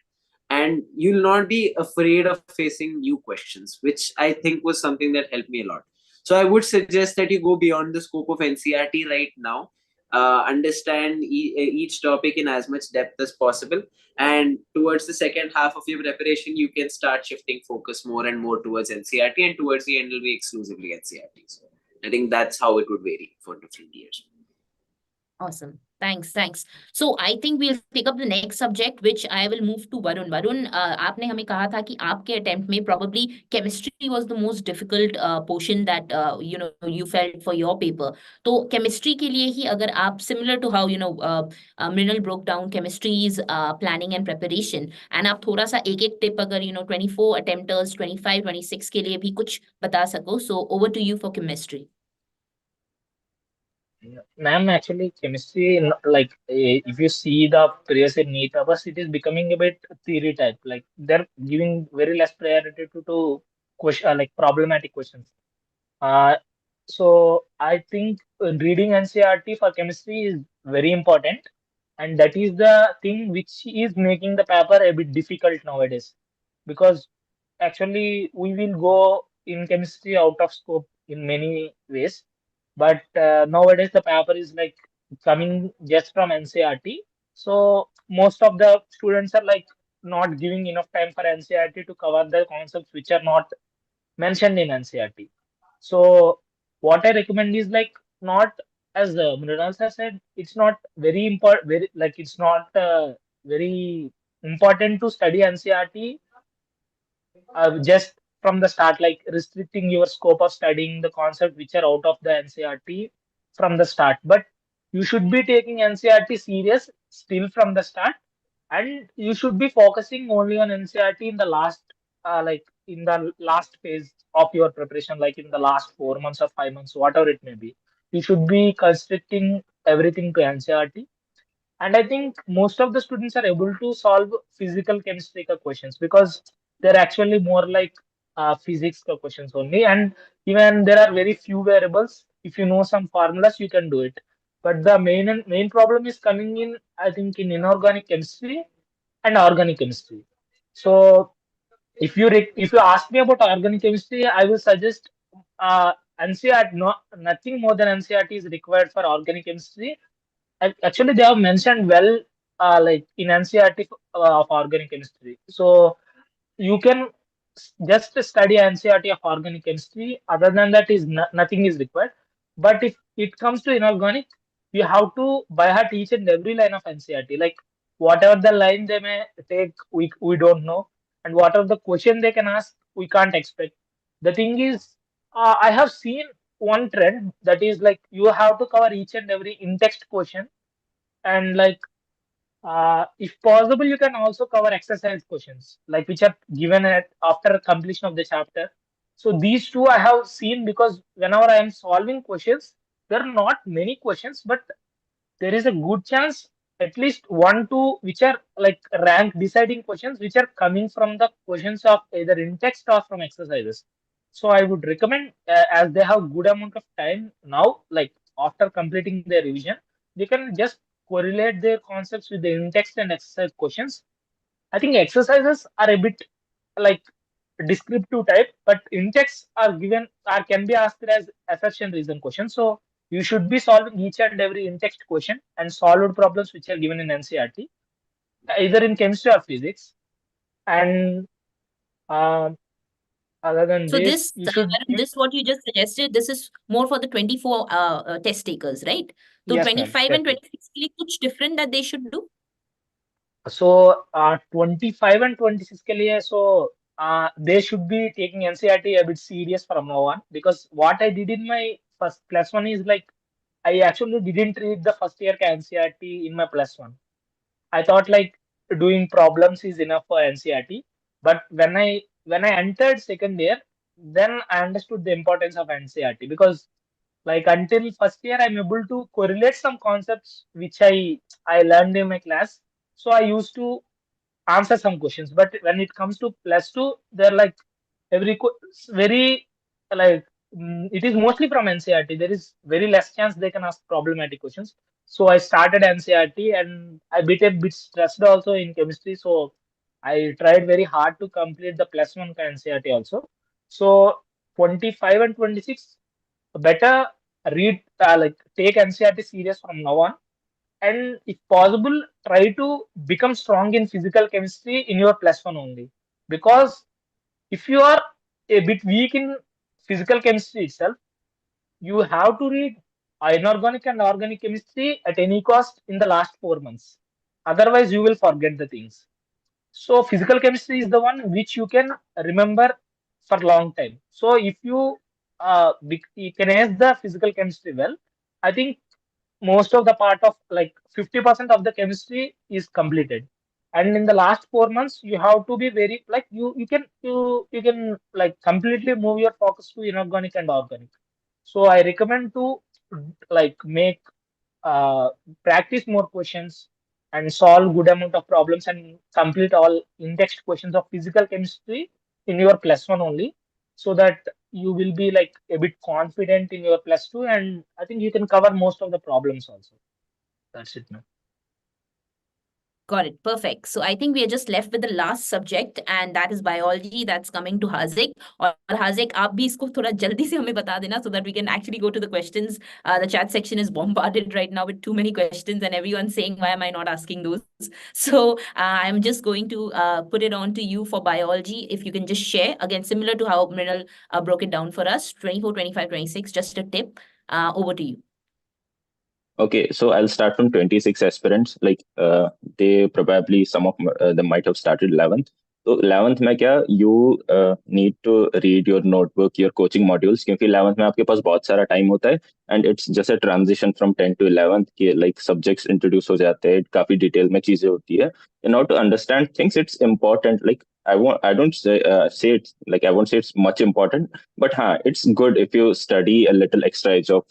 and you'll not be afraid of facing new questions, which I think was something that helped me a lot. So I would suggest that you go beyond the scope of NCRT right now, understand each topic in as much depth as possible, and towards the second half of your preparation, you can start shifting focus more and more towards NCRT, and towards the end, it'll be exclusively NCRT. So I think that's how it would vary for different years. Awesome. Thanks. So I think we'll pick up the next subject, which I will move to Varun. Varun, आपने हमें कहा था कि आपके attempt में probably chemistry was the most difficult portion that you felt for your paper. तो chemistry के लिए ही अगर आप similar to how Mrinal broke down chemistry's planning and preparation, and आप थोड़ा सा एक tip अगर 24 attempters 25 26 के लिए भी कुछ बता सको. So over to you for chemistry. Ma'am, actually, chemistry, like if you see the previous NEET papers, it is becoming a bit theory type. Like they're giving very less priority to question, like problematic questions. Uh, So I think reading NCERT for chemistry is very important, and that is the thing which is making the paper a bit difficult nowadays. Because actually we will go in chemistry out of scope in many ways, but nowadays the paper is like coming just from NCERT. So most of the students are like not giving enough time for NCERT to cover the concepts which are not mentioned in NCERT. So what I recommend is like not, as Mrinal has said, it's not very important, very like it's not very important to study NCERT just from the start, like restricting your scope of studying the concept which are out of the NCERT from the start. But you should be taking NCERT serious still from the start, and you should be focusing only on NCERT in the last, like in the last phase of your preparation, like in the last 4 months or 5 months, whatever it may be. You should be constricting everything to NCERT, and I think most of the students are able to solve physical chemistry questions because they're actually more like physics questions only. And even there are very few variables. If you know some formulas, you can do it. But the main problem is coming in, I think, in inorganic chemistry and organic chemistry. So if you ask me about organic chemistry, I will suggest NCERT. No, nothing more than NCERT is required for organic chemistry. Actually, they have mentioned well, like in NCERT of organic chemistry. So you can just study NCERT of organic chemistry. Other than that, is nothing is required. But if it comes to inorganic, you have to by heart each and every line of NCERT. Like whatever the line they may take, we don't know, and whatever the question they can ask, we can't expect. The thing is, I have seen one trend that is like you have to cover each and every in-text question, and like if possible, you can also cover exercise questions, like which are given at after completion of the chapter. So these two I have seen because whenever I am solving questions, there are not many questions, but there is a good chance at least one, two, which are like rank deciding questions, which are coming from the questions of either in text or from exercises. So I would recommend, as they have good amount of time now, like after completing their revision, they can just correlate their concepts with the in text and exercise questions. I think exercises are a bit like descriptive type, but in-text are given or can be asked as assertion reason questions. So you should be solving each and every in-text question and solved problems which are given in NCERT, either in chemistry or physics. And uh, other than So this, this, you should Varun, this what you just suggested, this is more for the 24 test takers, right? So yes, ma'am. 25 Yes, and yes. 26 के लिए कुछ different that they should do? So 25 and 26 के लिए, so they should be taking NCERT a bit serious from now on, because what I did in my first plus one is like I actually didn't read the first year NCERT in my plus one. I thought like doing problems is enough for NCERT. But when I entered second year, then I understood the importance of NCERT, because like until first year I'm able to correlate some concepts which I learned in my class. So I used to answer some questions. But when it comes to plus two, they're like very like it is mostly from NCERT. There is very less chance they can ask problematic questions. So I started NCERT, and I bit stressed also in chemistry. So I tried very hard to complete the plus one NCERT also. So 25 and 26 better read, like take NCERT serious from now on, and if possible try to become strong in physical chemistry in your plus one only, because if you are a bit weak in physical chemistry itself, you have to read inorganic and organic chemistry at any cost in the last 4 months, otherwise you will forget the things. So physical chemistry is the one which you can remember for long time. So if you you can ask the physical chemistry well, I think most of the part of like 50% of the chemistry is completed, and in the last 4 months you have to be very like you can like completely move your focus to inorganic and organic. So I recommend to like make uh, practice more questions and solve good amount of problems and complete all in-text questions of physical chemistry in your plus one only, so that you will be like a bit confident in your plus two, and I think you can cover most of the problems also. That's it, man. Got it. Perfect. So I think we are just left with the last subject, and that is biology. That's coming to Haziq. और Haziq, आप भी इसको थोड़ा जल्दी से हमें बता देना, so that we can actually go to the questions. The chat section is bombarded right now with too many questions, and everyone's saying, "Why am I not asking those?" So I'm just going to put it on to you for biology. If you can just share again, similar to how Mrinal broke it down for us, 24, 25, 26. Just a tip. Over to you. Okay, so I'll start from 26 aspirants. Like, they probably, some of them might have started 11th. So 11th में क्या, you need to read your notebook, your coaching modules, क्योंकि 11th में आपके पास बहुत सारा time होता है, and it's just a transition from 10th to 11th कि like subjects introduce हो जाते हैं, काफी डिटेल में चीजें होती है. In order to understand things, it's important. Like, I don't say it's like, I won't say it's much important, but it's good if you study a little extra edge of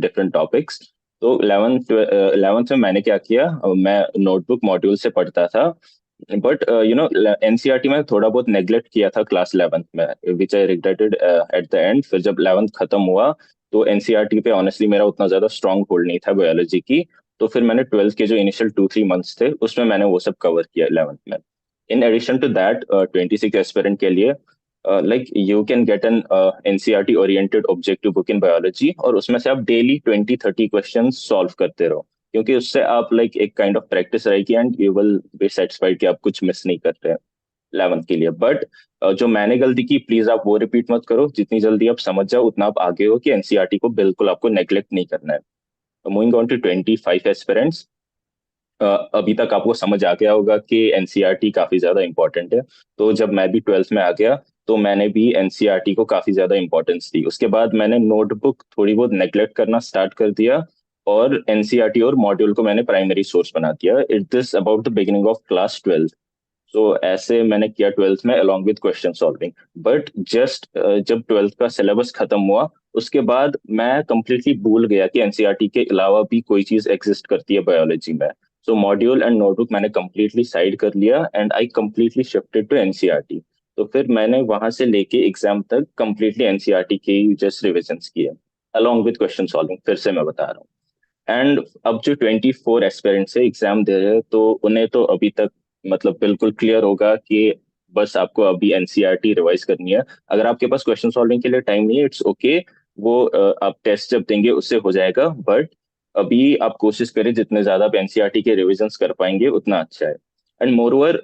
different topics. तो 11th में मैंने क्या किया, मैं notebook module से पढ़ता था, but NCERT में थोड़ा बहुत नेग्लेक्ट किया था क्लास 11th में, विच आई रिग्रेटेड एट द एंड. फिर जब 11th खत्म हुआ तो एनसीईआरटी पे ऑनेस्टली मेरा उतना ज्यादा स्ट्रांग होल्ड नहीं था बायोलॉजी की. तो फिर मैंने 12th के जो इनिशियल 2-3 मंथ्स थे उसमें मैंने वो सब कवर किया 11th में. In addition to that 26 aspirant के लिए like you can get an NCERT oriented objective book in biology, और उसमें से आप डेली 20-30 क्वेश्चंस सॉल्व करते रहो, क्योंकि उससे आप like एक काइंड ऑफ प्रैक्टिस रहेगी and you will be satisfied कि आप कुछ मिस नहीं कर रहे हैं 11th के लिए. बट जो मैंने गलती की, प्लीज आप वो रिपीट मत करो. जितनी जल्दी आप समझ जाओ उतना आप आगे हो कि एनसीईआरटी को बिल्कुल आपको नेग्लेक्ट नहीं करना है. Moving on to 25 aspirants. अभी तक आपको समझ आ गया होगा कि एनसीईआरटी काफी ज्यादा इंपॉर्टेंट है. तो जब मैं भी 12th में आ गया तो मैंने भी एनसीईआरटी को काफी ज्यादा इंपॉर्टेंस दी. उसके बाद मैंने नोटबुक थोड़ी बहुत नेग्लेक्ट करना स्टार्ट कर दिया और एनसीईआरटी और मॉड्यूल को मैंने प्राइमरी सोर्स बना दिया. It this about the beginning of class 12th. तो ऐसे मैंने किया 12th में along with question solving. But just जब 12th का सिलेबस खत्म हुआ उसके बाद मैं कंप्लीटली भूल गया कि एनसीईआरटी के अलावा भी कोई चीज एग्जिस्ट करती है बायोलॉजी में. सो मॉड्यूल एंड नोटबुक मैंने कंप्लीटली साइड कर लिया and I completely shifted to NCERT. तो फिर मैंने वहां से लेके एग्जाम तक कंप्लीटली एनसीईआरटी के जस्ट रिविजन्स किए अलॉन्ग विद क्वेश्चन सॉल्विंग. फिर से मैं बता रहा हूँ. एंड अब जो 24 एस्पिरेंट्स से एग्जाम दे रहे हैं तो उन्हें तो अभी तक मतलब बिल्कुल क्लियर होगा कि बस आपको अभी एनसीईआरटी रिवाइज करनी है. अगर आपके पास क्वेश्चन सॉल्विंग के लिए टाइम नहीं है, इट्स ओके. वो आप टेस्ट जब देंगे उससे हो जाएगा. बट अभी आप कोशिश करें जितने ज्यादा आप एनसीईआरटी के रिविजन्स कर पाएंगे उतना अच्छा है. And more over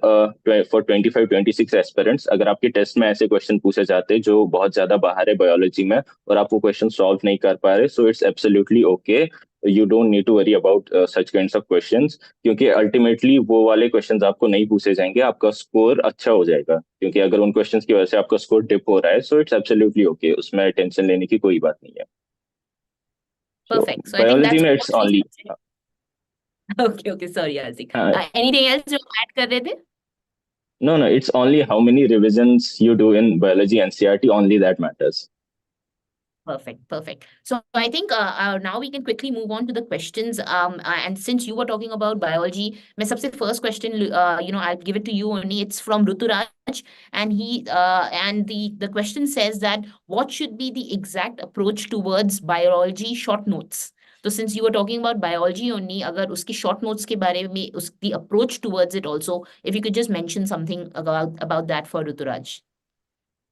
for 25-26 aspirants, अगर आपके टेस्ट में ऐसे क्वेश्चन पूछे जाते हैं जो बहुत ज्यादा बाहर है बायोलॉजी में और आप वो क्वेश्चन सॉल्व नहीं कर पा रहे, so it's absolutely okay. You don't need to worry about such kinds of questions, क्योंकि अल्टीमेटली वो वाले क्वेश्चंस आपको नहीं पूछे जाएंगे. आपका स्कोर अच्छा हो जाएगा, क्योंकि अगर उन क्वेश्चंस की वजह से आपका स्कोर डिप हो रहा है, सो इट्स एब्सोल्युटली ओके. उसमें टेंशन लेने की कोई बात नहीं है. Perfect. So I think biology that's में all it's 3 only. subjects. Okay, sorry, Haziq. Anything else जो add कर रहे थे? No, it's only how many revisions you do in biology NCERT, only that matters. Perfect. So I think now we can quickly move on to the questions. And since you were talking about biology, मैं सबसे first question, I'll give it to you only. It's from Ruturaj, and the question says that what should be the exact approach towards biology short notes? So since you were talking about biology only, अगर उसकी short notes के बारे में the approach towards it also, if you could just mention something about that for Ruturaj.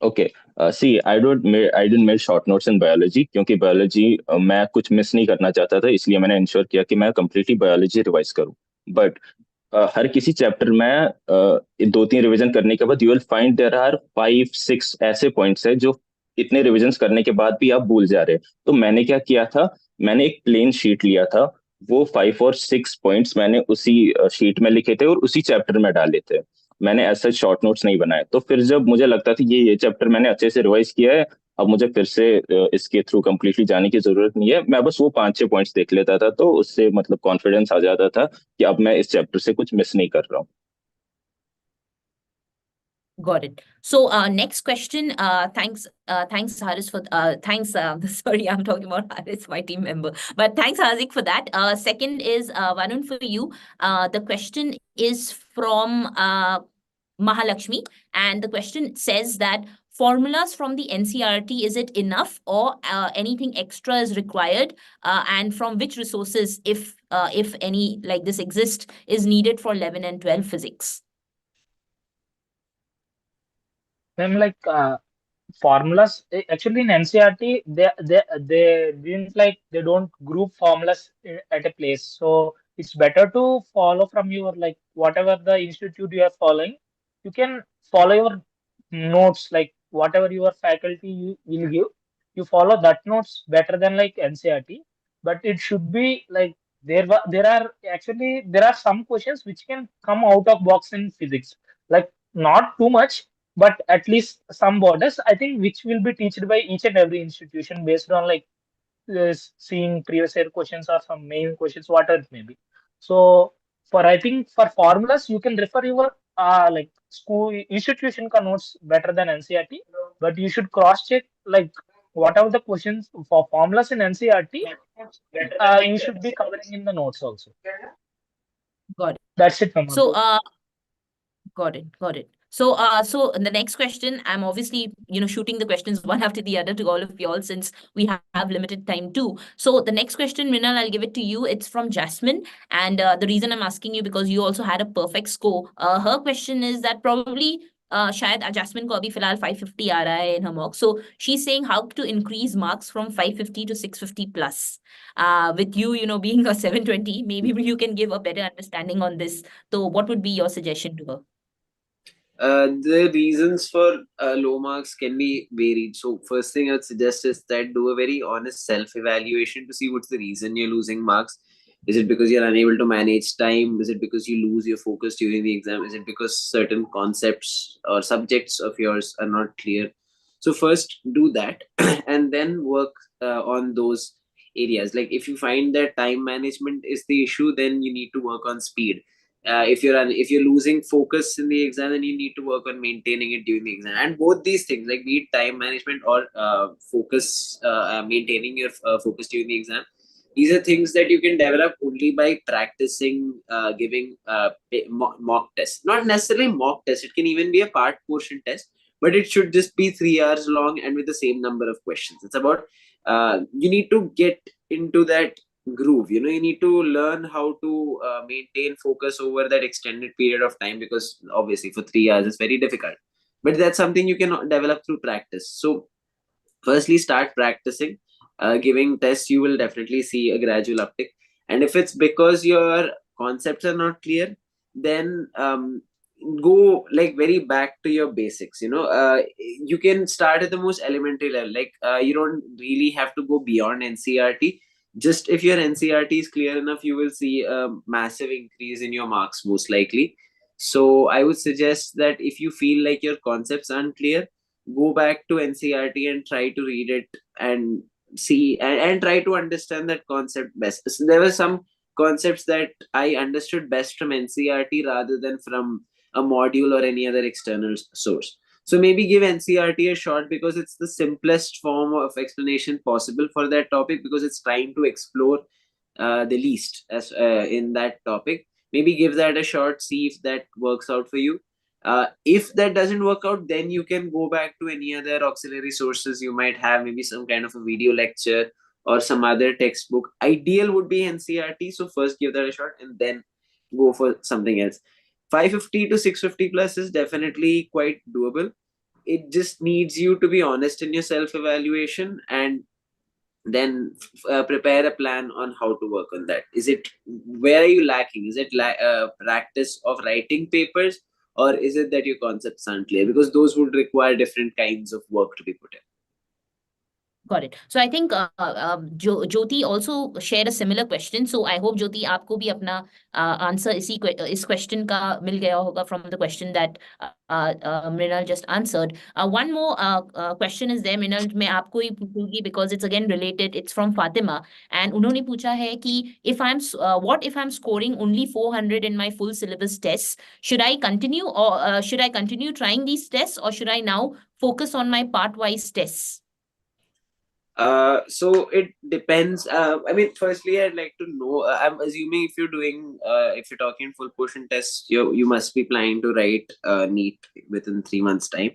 Okay. See, I didn't make short notes in biology क्योंकि biology मैं कुछ miss नहीं करना चाहता था, इसलिए मैंने इंश्योर किया कि मैं completely biology रिवाइज करूं. बट हर किसी चैप्टर में 2-3 रिवीजन करने के बाद you will find there are 5-6 ऐसे पॉइंट्स है जो इतने रिवीजन करने के बाद भी आप भूल जा रहे. तो मैंने क्या किया था, मैंने एक प्लेन शीट लिया था, वो 5 और 6 पॉइंट्स मैंने उसी शीट में लिखे थे और उसी चैप्टर में डाले थे. मैंने ऐसा शॉर्ट नोट्स नहीं बनाए. तो फिर जब मुझे लगता था ये चैप्टर मैंने अच्छे से रिवाइज किया है, अब मुझे फिर से इसके थ्रू कंप्लीटली जाने की जरूरत नहीं है, मैं बस वो 5-6 पॉइंट्स देख लेता था, तो उससे मतलब कॉन्फिडेंस आ जाता था कि अब मैं इस चैप्टर से कुछ मिस नहीं कर रहा हूँ. Got it. So next question. Thanks Haris for thanks. Sorry, I'm talking about Haris, my team member. But thanks Haziq for that. Second is Varun for you. The question is from Mahalakshmi, and the question says that formulas from the NCERT, is it enough, or anything extra is required? And from which resources, if any like this exist, is needed for 11 and 12 physics? Then formulas actually in NCERT they didn't they don't group formulas at a place, so it's better to follow from your whatever the institute you are following. You can follow your notes, whatever your faculty will give, you follow that notes better than NCERT. But it should be there are some questions which can come out of box in physics, not too much, but at least some borders, I think, which will be taught by each and every institution based on seeing previous year questions or some main questions, whatever it may be. So I think for formulas, you can refer your school institution ka notes better than NCERT, but you should cross check whatever the questions for formulas in NCERT, you should be covering in the notes also. Got it. That's it, Mama. So, got it. So, so the next question, I'm obviously, shooting the questions one after the other to all of y'all, since we have limited time too. So the next question, Mrinal, I'll give it to you. It's from Jasmine. And the reason I'm asking you, because you also had a perfect score. Her question is that probably शायद Jasmine को अभी फिलहाल 550 आ रहा है in her mock. So she's saying how to increase marks from 550 to 650 plus. With you, being a 720, maybe you can give a better understanding on this. So what would be your suggestion to her? The reasons for low marks can be varied. So first thing I'd suggest is that do a very honest self-evaluation to see what's the reason you're losing marks. Is it because you're unable to manage time? Is it because you lose your focus during the exam? Is it because certain concepts or subjects of yours are not clear? So first do that and then work on those areas. Like if you find that time management is the issue, then you need to work on speed. If you're losing focus in the exam, then you need to work on maintaining it during the exam. And both these things, like be it time management or focus, maintaining your focus during the exam, these are things that you can develop only by practicing giving mock tests. Not necessarily mock test, it can even be a part portion test, but it should just be 3 hours long and with the same number of questions. It's about you need to get into that groove. You need to learn how to maintain focus over that extended period of time, because obviously for 3 hours it's very difficult, but that's something you can develop through practice. So firstly, start practicing giving tests. You will definitely see a gradual uptick, and if it's because your concepts are not clear, then go very back to your basics. You can start at the most elementary level. You don't really have to go beyond NCERT. Just if your NCERT is clear enough, you will see a massive increase in your marks most likely. So I would suggest that if you feel like your concepts aren't clear, go back to NCERT and try to read it and see and try to understand that concept best. So there were some concepts that I understood best from NCERT rather than from a module or any other external source. So maybe give NCERT a shot, because it's the simplest form of explanation possible for that topic, because it's trying to explore the least as in that topic. Maybe give that a shot, see if that works out for you. If that doesn't work out, then you can go back to any other auxiliary sources you might have, maybe some kind of a video lecture or some other textbook. Ideal would be NCERT. So first give that a shot and then go for something else. 550 to 650 plus is definitely quite doable. It just needs you to be honest in your self-evaluation and then prepare a plan on how to work on that. Where are you lacking? Is it practice of writing papers, or is it that your concepts aren't clear? Because those would require different kinds of work to be put in. Got it. So I think Jyoti also shared a similar question. So I hope Jyoti, आपको भी अपना answer इस question का मिल गया होगा from the question that Mrinal just answered. One more question is there, Mrinal, मैं आपको ही पूछूंगी because it's again related. It's from Fatima, and उन्होंने पूछा है कि what if I'm scoring only 400 in my full syllabus tests? Should I continue, or should I continue trying these tests, or should I now focus on my part-wise tests? So it depends. I mean, firstly, I'd like to know. I'm assuming if you're talking full portion tests, you must be planning to write NEET within 3 months' time.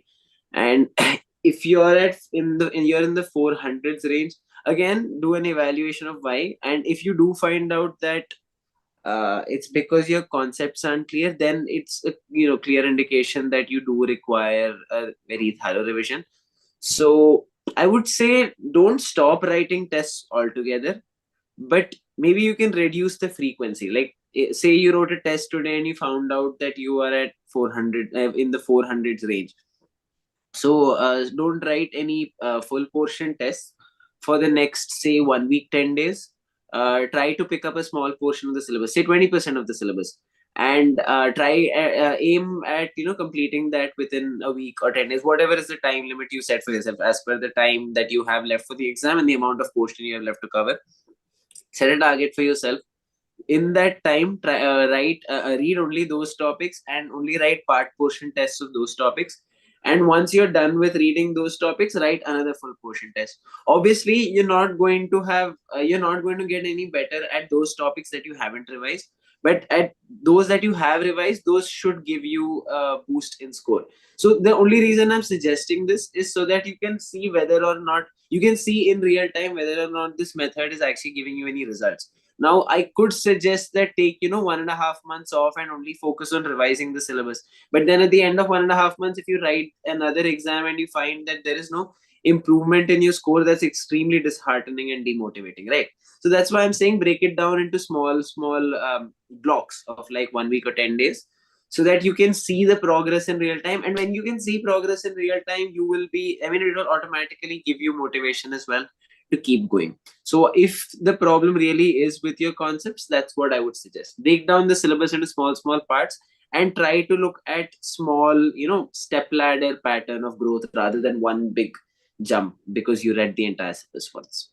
And if you're you're in the 400s range, again do an evaluation of why. And if you do find out that it's because your concepts aren't clear, then it's a clear indication that you do require a very thorough revision. So I would say don't stop writing tests altogether, but maybe you can reduce the frequency. Like say you wrote a test today and you found out that you are at 400 in the 400s range. So don't write any full portion tests for the next, say, 1 week, 10 days. Try to pick up a small portion of the syllabus, say 20% of the syllabus, and try aim at completing that within a week or 10 days, whatever is the time limit you set for yourself as per the time that you have left for the exam and the amount of portion you have left to cover. Set a target for yourself. In that time, try read only those topics and only write part portion tests of those topics. And once you're done with reading those topics, write another full portion test. Obviously you're not going to get any better at those topics that you haven't revised, but at those that you have revised, those should give you a boost in score. So the only reason I'm suggesting this is so that you can see whether or not you can see in real time whether or not this method is actually giving you any results. Now, I could suggest that take 1.5 months off and only focus on revising the syllabus. But then at the end of 1.5 months, if you write another exam and you find that there is no improvement in your score, that's extremely disheartening and demotivating, right? So that's why I'm saying break it down into small blocks of like 1 week or 10 days, so that you can see the progress in real time. And when you can see progress in real time, you will be, I mean, it will automatically give you motivation as well to keep going. So if the problem really is with your concepts, that's what I would suggest. Break down the syllabus into small parts and try to look at small, step ladder pattern of growth rather than one big jump because you read the entire syllabus once.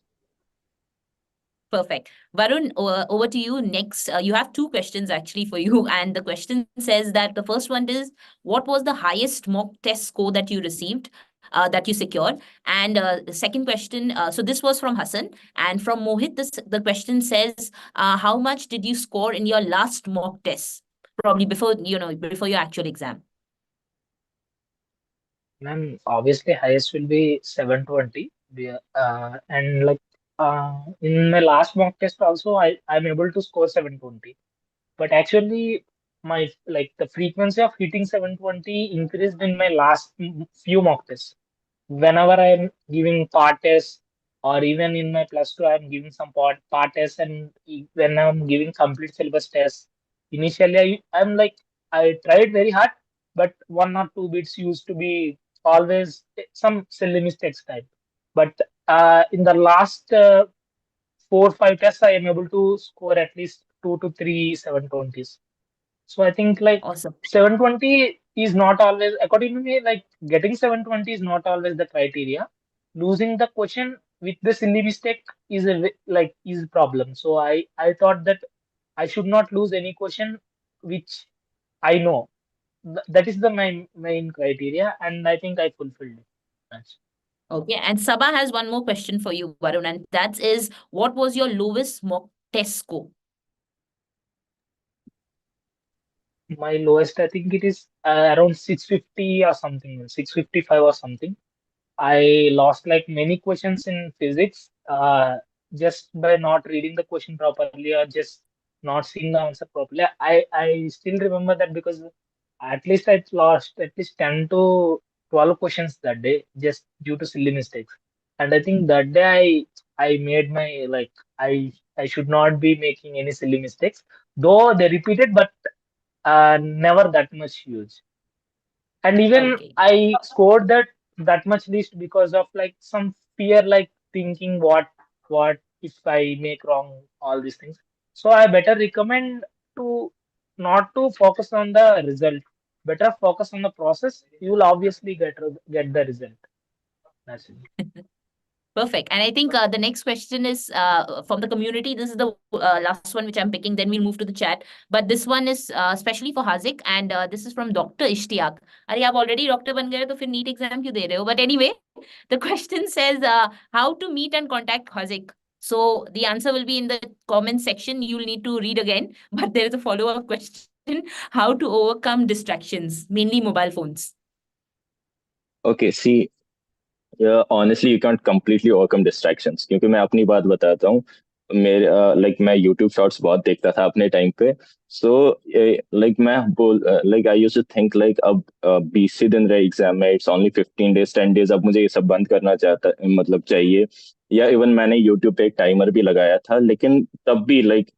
Perfect. Varun, over to you next. You have two questions actually for you. And the question says that the first one is, what was the highest mock test score that you received, that you secured? And the second question, so this was from Hassan. And from Mohit, the question says, how much did you score in your last mock test? Probably before your actual exam. Ma'am, obviously highest will be 720. And like in my last mock test also, I'm able to score 720. But actually, my the frequency of hitting 720 increased in my last few mock tests. Whenever I'm giving part tests, or even in my plus two, I'm giving some part tests, and when I'm giving complete syllabus tests, initially I tried very hard, but one or two bits used to be always some silly mistakes type. But in the last 4 5 tests, I am able to score at least 2 to 3 720s. So I think Awesome. 720 is not always, according to me, getting 720 is not always the criteria. Losing the question with the silly mistake is is a problem. So I thought that I should not lose any question which I know. That is the main criteria, and I think I fulfilled it. That's Okay. And Sabah has one more question for you, Varun, and that is, what was your lowest mock test score? my lowest. I think it is around 650 or something, 655 or something. I lost many questions in physics just by not reading the question properly or just not seeing the answer properly. I still remember that because at least I lost at least 10 to 12 questions that day just due to silly mistakes. And I think that day I made my I should not be making any silly mistakes, though they repeated, but never that much huge. And even Okay. I scored that much list because of some fear, thinking what if I make wrong, all these things. So I better recommend to not to focus on the result, better focus on the process. You will obviously get the result. That's it. Perfect. And I think the next question is from the community. This is the last one which I'm picking. Then we'll move to the chat. But this one is especially for Haziq, and this is from Dr. Ishtiaq. अरे आप already doctor बन गए तो फिर NEET exam क्यों दे रहे हो? But anyway, the question says how to meet and contact Haziq. So the answer will be in the comment section. You'll need to read again. But there is a follow-up question: how to overcome distractions, mainly mobile phones. Okay, see, honestly you can't completely overcome distractions, क्योंकि मैं अपनी बात बताता हूँ। मेरे like मैं YouTube shorts बहुत देखता था अपने टाइम पे। सो लाइक मैं बोल like I used to think like अब 20 ही दिन रहे एग्जाम में, इट्स ओनली 15 डेज 10 डेज, अब मुझे ये सब बंद करना चाहता मतलब चाहिए। या इवन मैंने यूट्यूब पे एक टाइमर भी लगाया था, लेकिन तब भी लाइक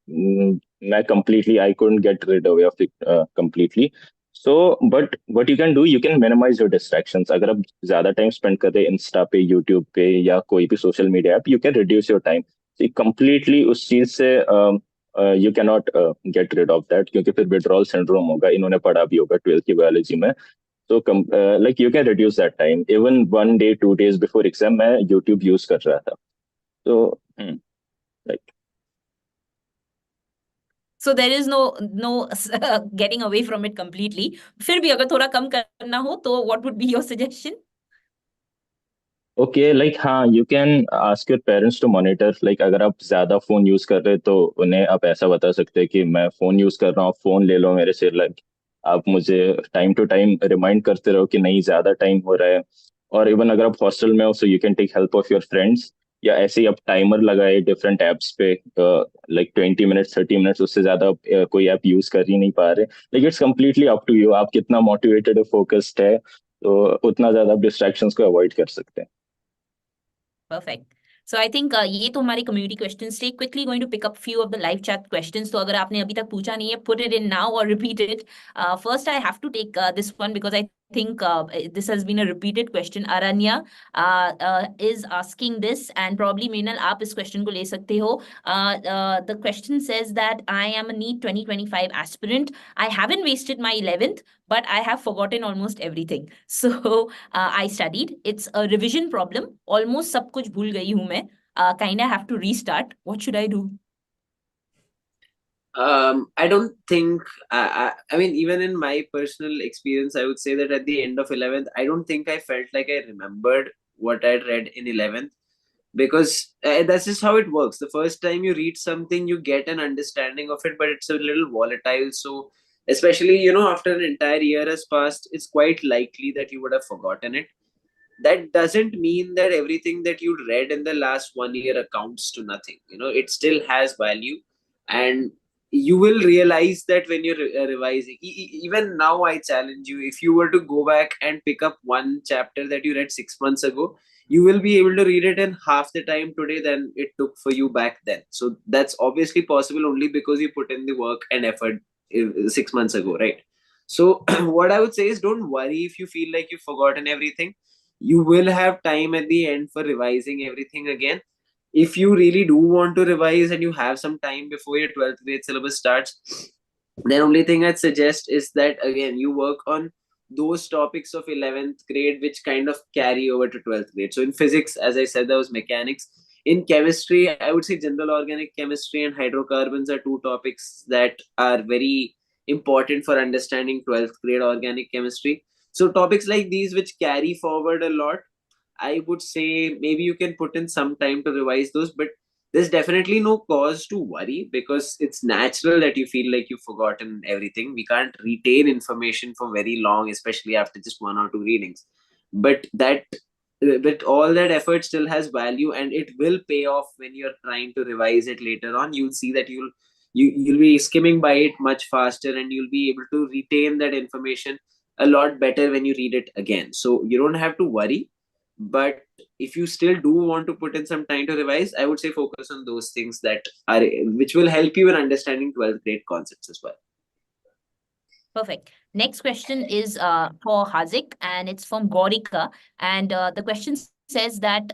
मैं completely I couldn't get rid away of it completely. So but what you can do, you can minimize your distractions. अगर आप ज्यादा टाइम स्पेंड कर रहे हैं इंस्टा पे, यूट्यूब पे या कोई भी social media app, you can reduce your time. Completely उस चीज से you can not get rid of that, क्योंकि फिर विड्रॉल सिंड्रोम होगा, इन्होंने पढ़ा भी होगा 12th की बायोलॉजी में। तो like you can reduce that time. Even 1 day 2 days before exam मैं यूट्यूब यूज कर रहा था। तो like So there is no getting away from it completely. फिर भी अगर थोड़ा कम करना हो तो what would be your suggestion? Okay like हाँ, you can ask your parents to monitor. Like अगर आप ज्यादा फोन यूज कर रहे हैं तो उन्हें आप ऐसा बता सकते हैं कि मैं फोन यूज कर रहा हूँ, फोन ले लो मेरे से। लाइक आप मुझे टाइम टू टाइम रिमाइंड करते रहो कि नहीं ज्यादा टाइम हो रहा है। और इवन अगर आप हॉस्टल में हो, so you can take help of your friends, या ऐसे ही आप टाइमर लगाए डिफरेंट एप्स पे। लाइक 20 मिनट्स 30 मिनट्स, उससे ज्यादा आप कोई ऐप यूज कर ही नहीं पा रहे। Like it's completely up to you, आप कितना मोटिवेटेड और फोकस्ड है, तो उतना ज्यादा आप डिस्ट्रैक्शंस को अवॉइड कर सकते हैं। Perfect. So I think ये तो हमारे community questions थे. Quickly going to pick up few of the live chat questions. तो अगर आपने अभी तक पूछा नहीं है, put it in now or repeat it. First, I have to take this one because I think this has been a repeated question. Aranya is asking this, and probably Mrinal आप इस question को ले सकते हो. The question says that I am a NEET 2025 aspirant. I haven't wasted my 11th, but I have forgotten almost everything. So I studied. It's a revision problem. Almost सब कुछ भूल गई हूँ मैं. Kinda have to restart. What should I do? I don't think. I mean, even in my personal experience, I would say that at the end of 11th, I don't think I felt like I remembered what I'd read in 11th, because that's just how it works. The first time you read something, you get an understanding of it, but it's a little volatile. So, especially, after an entire year has passed, it's quite likely that you would have forgotten it. That doesn't mean that everything that you read in the last 1 year accounts to nothing. It still has value, and you will realize that when you're revising. Even now, I challenge you, if you were to go back and pick up one chapter that you read 6 months ago, you will be able to read it in half the time today than it took for you back then. So that's obviously possible only because you put in the work and effort 6 months ago, right? So what I would say is, don't worry if you feel like you've forgotten everything. You will have time at the end for revising everything again. If you really do want to revise and you have some time before your 12th grade syllabus starts, the only thing I'd suggest is that again you work on those topics of 11th grade which kind of carry over to 12th grade. So in physics, as I said, that was mechanics. In chemistry, I would say general organic chemistry and hydrocarbons are two topics that are very important for understanding 12th grade organic chemistry. So topics like these which carry forward a lot, I would say maybe you can put in some time to revise those, but there's definitely no cause to worry because it's natural that you feel like you've forgotten everything. We can't retain information for very long, especially after just one or two readings. But but all that effort still has value, and it will pay off when you're trying to revise it later on. You'll see that you'll be skimming by it much faster, and you'll be able to retain that information a lot better when you read it again. So you don't have to worry, but if you still do want to put in some time to revise, I would say focus on those things that are which will help you in understanding 12th grade concepts as well. Perfect. Next question is for Haziq, and it's from Gorika. And the question says that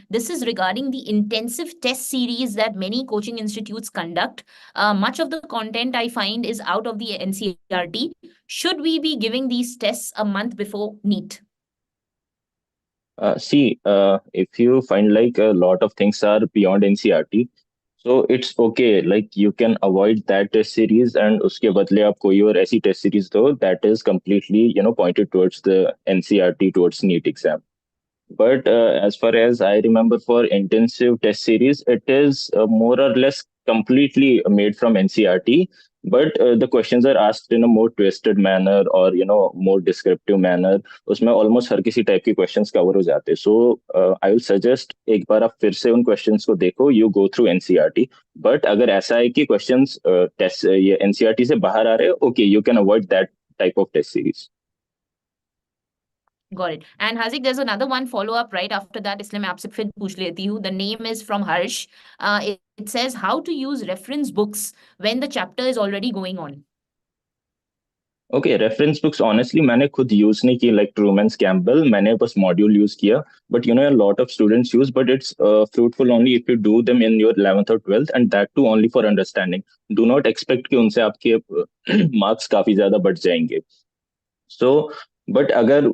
this is regarding the intensive test series that many coaching institutes conduct. Much of the content I find is out of the NCERT. Should we be giving these tests a month before NEET? See, if you find like a lot of things are beyond NCRT, so it's okay. Like you can avoid that test series, and उसके बदले आप कोई और ऐसी test series दो that is completely, pointed towards the NCRT, towards NEET exam. But as far as I remember, for intensive test series, it is more or less completely made from NCRT. but the questions are asked in a more twisted manner or more descriptive manner. उसमें almost हर किसी type के questions cover हो जाते हैं. So I will suggest एक बार आप फिर से उन questions को देखो. You go through NCERT. But अगर ऐसा है कि questions test ये NCERT से बाहर आ रहे हैं, okay, you can avoid that type of test series. Got it. And Haziq, there's another one follow-up right after that. इसलिए मैं आपसे फिर पूछ लेती हूँ. The name is from Harsh. It says how to use reference books when the chapter is already going on. Okay reference books honestly मैंने खुद use नहीं की लाइक ट्रूमैन्स कैम्पबेल. मैंने बस मॉड्यूल यूज किया. But lot of students use, but it's fruitful only if you do them in your 11th और 12th and that too only for understanding. Do not expect कि उनसे आपके marks काफी ज्यादा बढ़ जाएंगे. सो बट अगर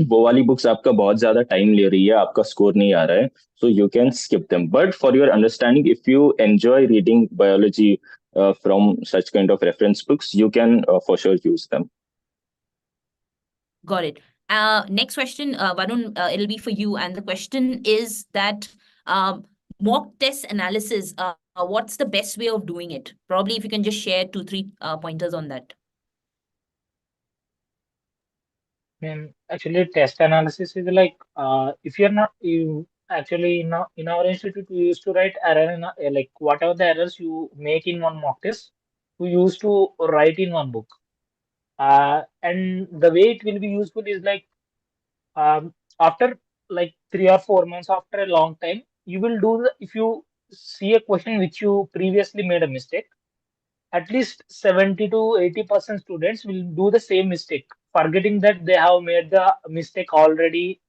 वो वाली बुक्स आपका बहुत ज्यादा टाइम ले रही है, आपका स्कोर नहीं आ रहा है, so you can skip them. But for your understanding, if you enjoy reading biology from such kind of reference books, you can for sure use them. Got it. Next question, Varun, it'll be for you. And the question is that mock test analysis, what's the best way of doing it? Probably if you can just share 2-3 pointers on that. Actually, test analysis is like if you're not actually in our institute we used to write error like whatever the errors you make in one mock test we used to write in one book. And the way it will be useful is like after like 3 or 4 months after a long time you will do if you see a question which you previously made a mistake, at least 70 to 80% students will do the same mistake, forgetting that they have made the mistake already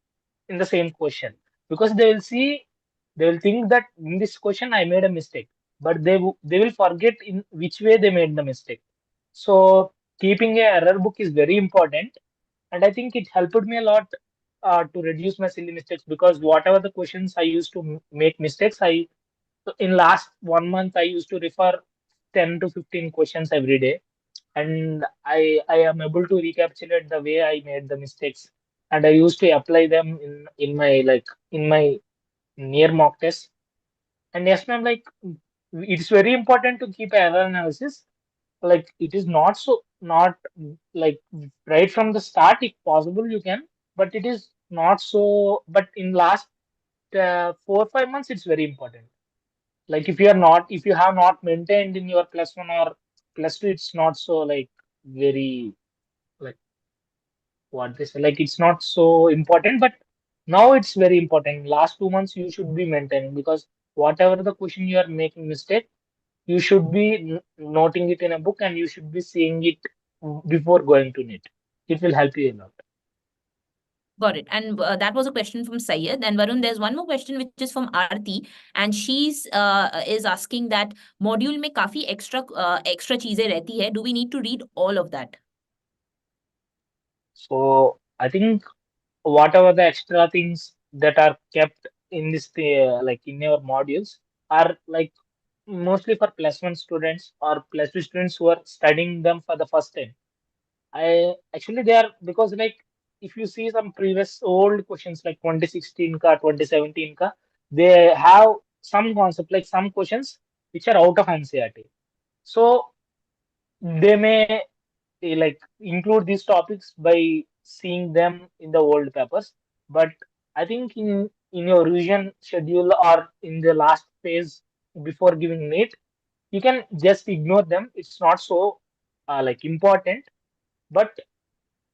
in the same question. Because they will think that in this question I made a mistake, but they will forget in which way they made the mistake. So keeping a error book is very important, and I think it helped me a lot to reduce my silly mistakes, because whatever the questions I used to make mistakes, in last 1 month I used to refer 10 to 15 questions every day, and I am able to recapitulate the way I made the mistakes, and I used to apply them in my near mock test. And yes, ma'am, like it's very important to keep error analysis. Like it is not like right from the start. If possible, you can, but it is not so. But in last 4 or 5 months, it's very important. Like if you have not maintained in your +1 or +2, it's not so like very like what they say, like it's not so important, but now it's very important. Last 2 months you should be maintaining, because whatever the question you are making mistake, you should be noting it in a book and you should be seeing it before going to NEET. It will help you a lot. Got it. And that was a question from Syed. And Varun, there's one more question which is from Aarti, and she's is asking that module में काफी extra चीजें रहती है. Do we need to read all of that? So I think whatever the extra things that are kept in this like in your modules are like mostly for +1 students or +2 students who are studying them for the first time. I actually they are, because like if you see some previous old questions like 2016 ka 2017 ka, they have some concept like some questions which are out of NCERT. So they may like include these topics by seeing them in the old papers. But I think in your revision schedule or in the last phase before giving NEET, you can just ignore them. It's not so like important, but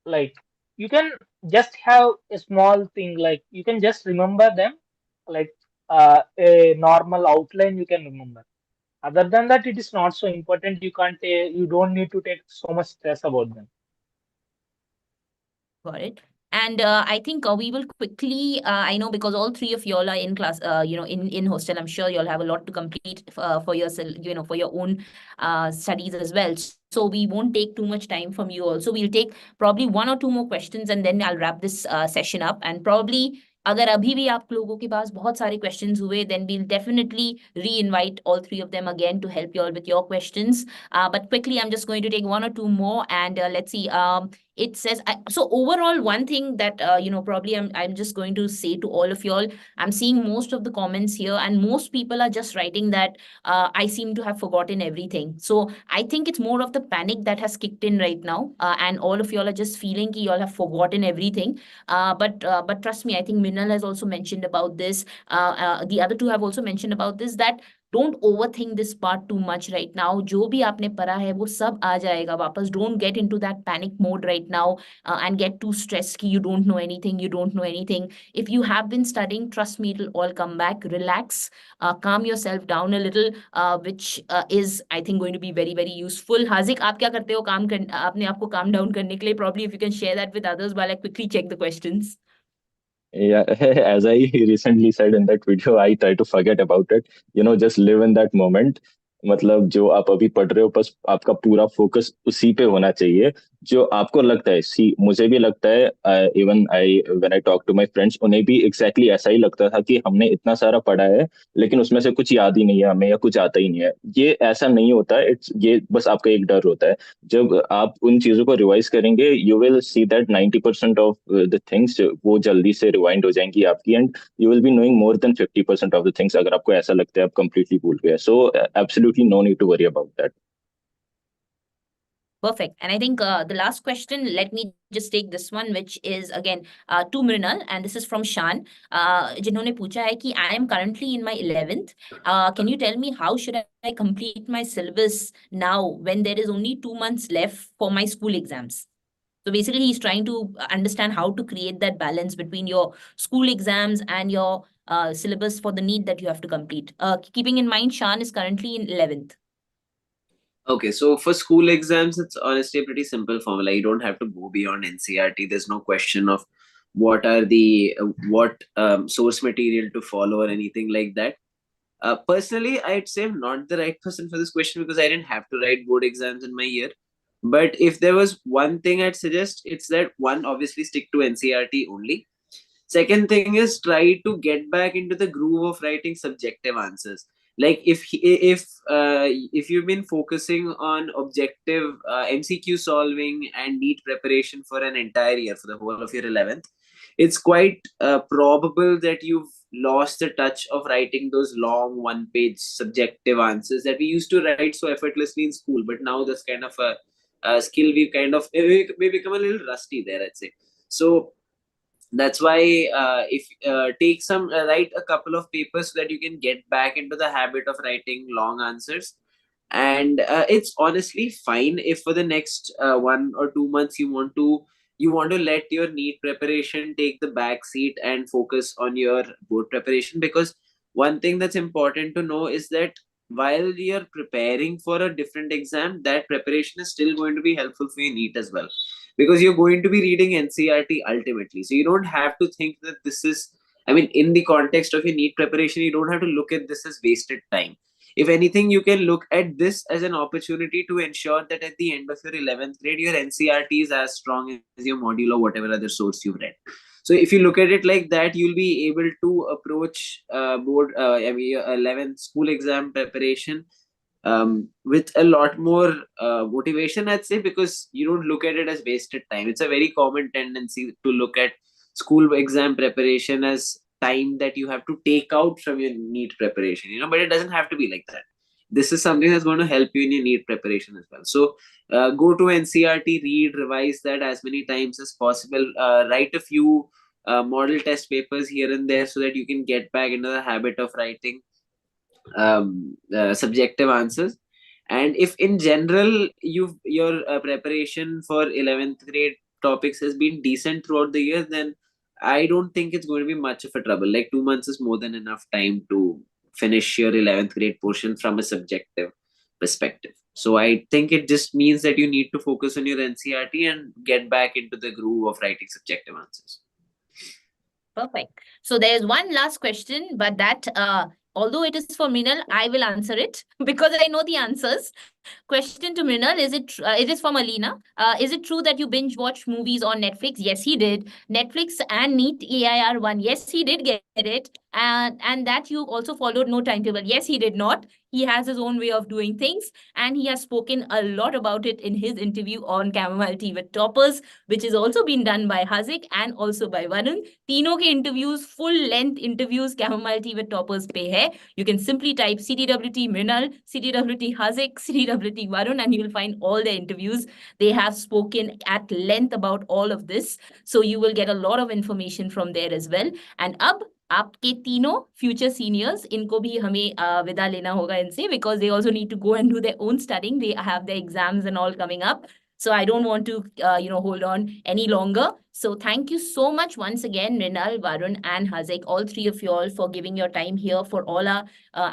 like you can just have a small thing, like you can just remember them, like a normal outline you can remember. Other than that, it is not so important. You don't need to take so much stress about them. Got it. And I think we will quickly, I know because all three of y'all are in class, in hostel, I'm sure you'll have a lot to complete for yourself, for your own studies as well. So we won't take too much time from you also. We'll take probably 1 or 2 more questions and then I'll wrap this session up. And probably अगर अभी भी आप लोगों के पास बहुत सारे questions हुए, then we'll definitely re-invite all three of them again to help you all with your questions. But quickly, I'm just going to take 1 or 2 more, and let's see. it says, so overall, one thing that, probably I'm just going to say to all of y'all, I'm seeing most of the comments here, and most people are just writing that I seem to have forgotten everything. So I think it's more of the panic that has kicked in right now, and all of y'all are just feeling ki y'all have forgotten everything. But trust me, I think Mrinal has also mentioned about this. The other two have also mentioned about this, that don't overthink this part too much right now. जो भी आपने पढ़ा है वो सब आ जाएगा वापस. Don't get into that panic mode right now and get too stressed कि you don't know anything, you don't know anything. If you have been studying, trust me, it'll all come back. Relax, calm yourself down a little, which is, I think, going to be very, very useful. Haziq, आप क्या करते हो अपने आप को calm down करने के लिए? Probably if you can share that with others while I quickly check the questions. Yeah, as I recently said in that video, I try to forget about it. Just live in that moment. मतलब जो आप अभी पढ़ रहे हो, बस आपका पूरा फोकस उसी पे होना चाहिए जो आपको लगता है. सी मुझे भी लगता है, even I when I talk to my friends, उन्हें भी एग्जैक्टली ऐसा ही लगता था कि हमने इतना सारा पढ़ा है लेकिन उसमें से कुछ याद ही नहीं है हमें, या कुछ आता ही नहीं है. ये ऐसा नहीं होता है. ये बस आपका एक डर होता है. जब आप उन चीजों को रिवाइज करेंगे, you will see that 90% of the things वो जल्दी से रिवाइंड हो जाएंगी आपकी, and you will be knowing more than 50% of the things, अगर आपको ऐसा लगता है आप कंप्लीटली भूल गए. So absolutely no need to worry about that. Perfect. And I think the last question, let me just take this one, which is again to Mrinal, and this is from Shan. जिन्होंने पूछा है कि I am currently in my 11th. Can you tell me how should I complete my syllabus now when there is only 2 months left for my school exams? So basically, he's trying to understand how to create that balance between your school exams and your syllabus for the NEET that you have to complete. Keeping in mind, Shan is currently in 11th. Okay, so for school exams, it's honestly a pretty simple formula. You don't have to go beyond NCRT. There's no question of what are the what source material to follow or anything like that. Personally, I'd say I'm not the right person for this question because I didn't have to write board exams in my year. But if there was one thing I'd suggest, it's that one, obviously stick to NCRT only. Second thing is try to get back into the groove of writing subjective answers. Like if you've been focusing on objective MCQ solving and NEET preparation for an entire year, for the whole of your 11th, it's quite probable that you've lost the touch of writing those long one-page subjective answers that we used to write so effortlessly in school. But now that's kind of a skill we become a little rusty there, I'd say. So that's why if take some write a couple of papers so that you can get back into the habit of writing long answers. And it's honestly fine if for the next 1 or 2 months you want to let your NEET preparation take the back seat and focus on your board preparation, because one thing that's important to know is that while you're preparing for a different exam, that preparation is still going to be helpful for your NEET as well, because you're going to be reading NCRT ultimately. So you don't have to think that this is, I mean, in the context of your NEET preparation, you don't have to look at this as wasted time. If anything, you can look at this as an opportunity to ensure that at the end of your 11th grade, your NCRT is as strong as your module or whatever other source you've read. So if you look at it like that, you'll be able to approach your 11th school exam preparation with a lot more motivation, I'd say, because you don't look at it as wasted time. It's a very common tendency to look at school exam preparation as time that you have to take out from your NEET preparation, but it doesn't have to be like that. This is something that's going to help you in your NEET preparation as well. So go to NCRT, read, revise that as many times as possible, write a few model test papers here and there so that you can get back into the habit of writing subjective answers. And if in general your preparation for 11th grade topics has been decent throughout the year, then I don't think it's going to be much of a trouble. Like 2 months is more than enough time to finish your 11th grade portion from a subjective perspective. So I think it just means that you need to focus on your NCRT and get back into the groove of writing subjective answers. Perfect. So there's one last question, but that although it is for Mrinal, I will answer it because I know the answers. Question to Mrinal, it is from Alina. Is it true that you binge watch movies on Netflix? Yes, he did. Netflix and NEET AIR one. Yes, he did get it. And that you also followed no timetable. Yes, he did not. He has his own way of doing things, and he has spoken a lot about it in his interview on Chamomile Tea with Toppers, which is also been done by Haziq and also by Varun. तीनों के interviews, full length interviews, Chamomile Tea with Toppers पे है. You can simply type CTWT Mrinal, CTWT Haziq, CTWT Varun, and you will find all the interviews. They have spoken at length about all of this. So you will get a lot of information from there as well. And अब आपके तीनों future seniors इनको भी हमें विदा लेना होगा इनसे, because they also need to go and do their own studying. They have the exams and all coming up. So I don't want to, hold on any longer. So thank you so much once again, Mrinal, Varun, and Haziq, all three of you all, for giving your time here for all our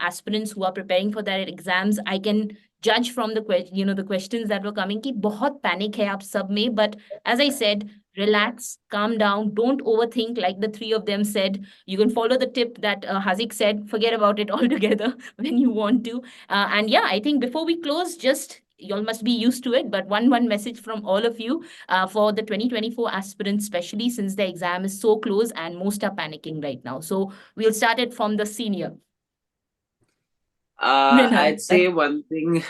aspirants who are preparing for their exams. I can judge from the questions that were coming कि बहुत panic है आप सब में. But as I said, relax, calm down, don't overthink. Like the three of them said, you can follow the tip that Haziq said, forget about it altogether when you want to. And yeah, I think before we close, just y'all must be used to it, but one message from all of you for the 2024 aspirants, especially since the exam is so close and most are panicking right now. So we'll start it from the senior. Mrinal, I'd say one thing.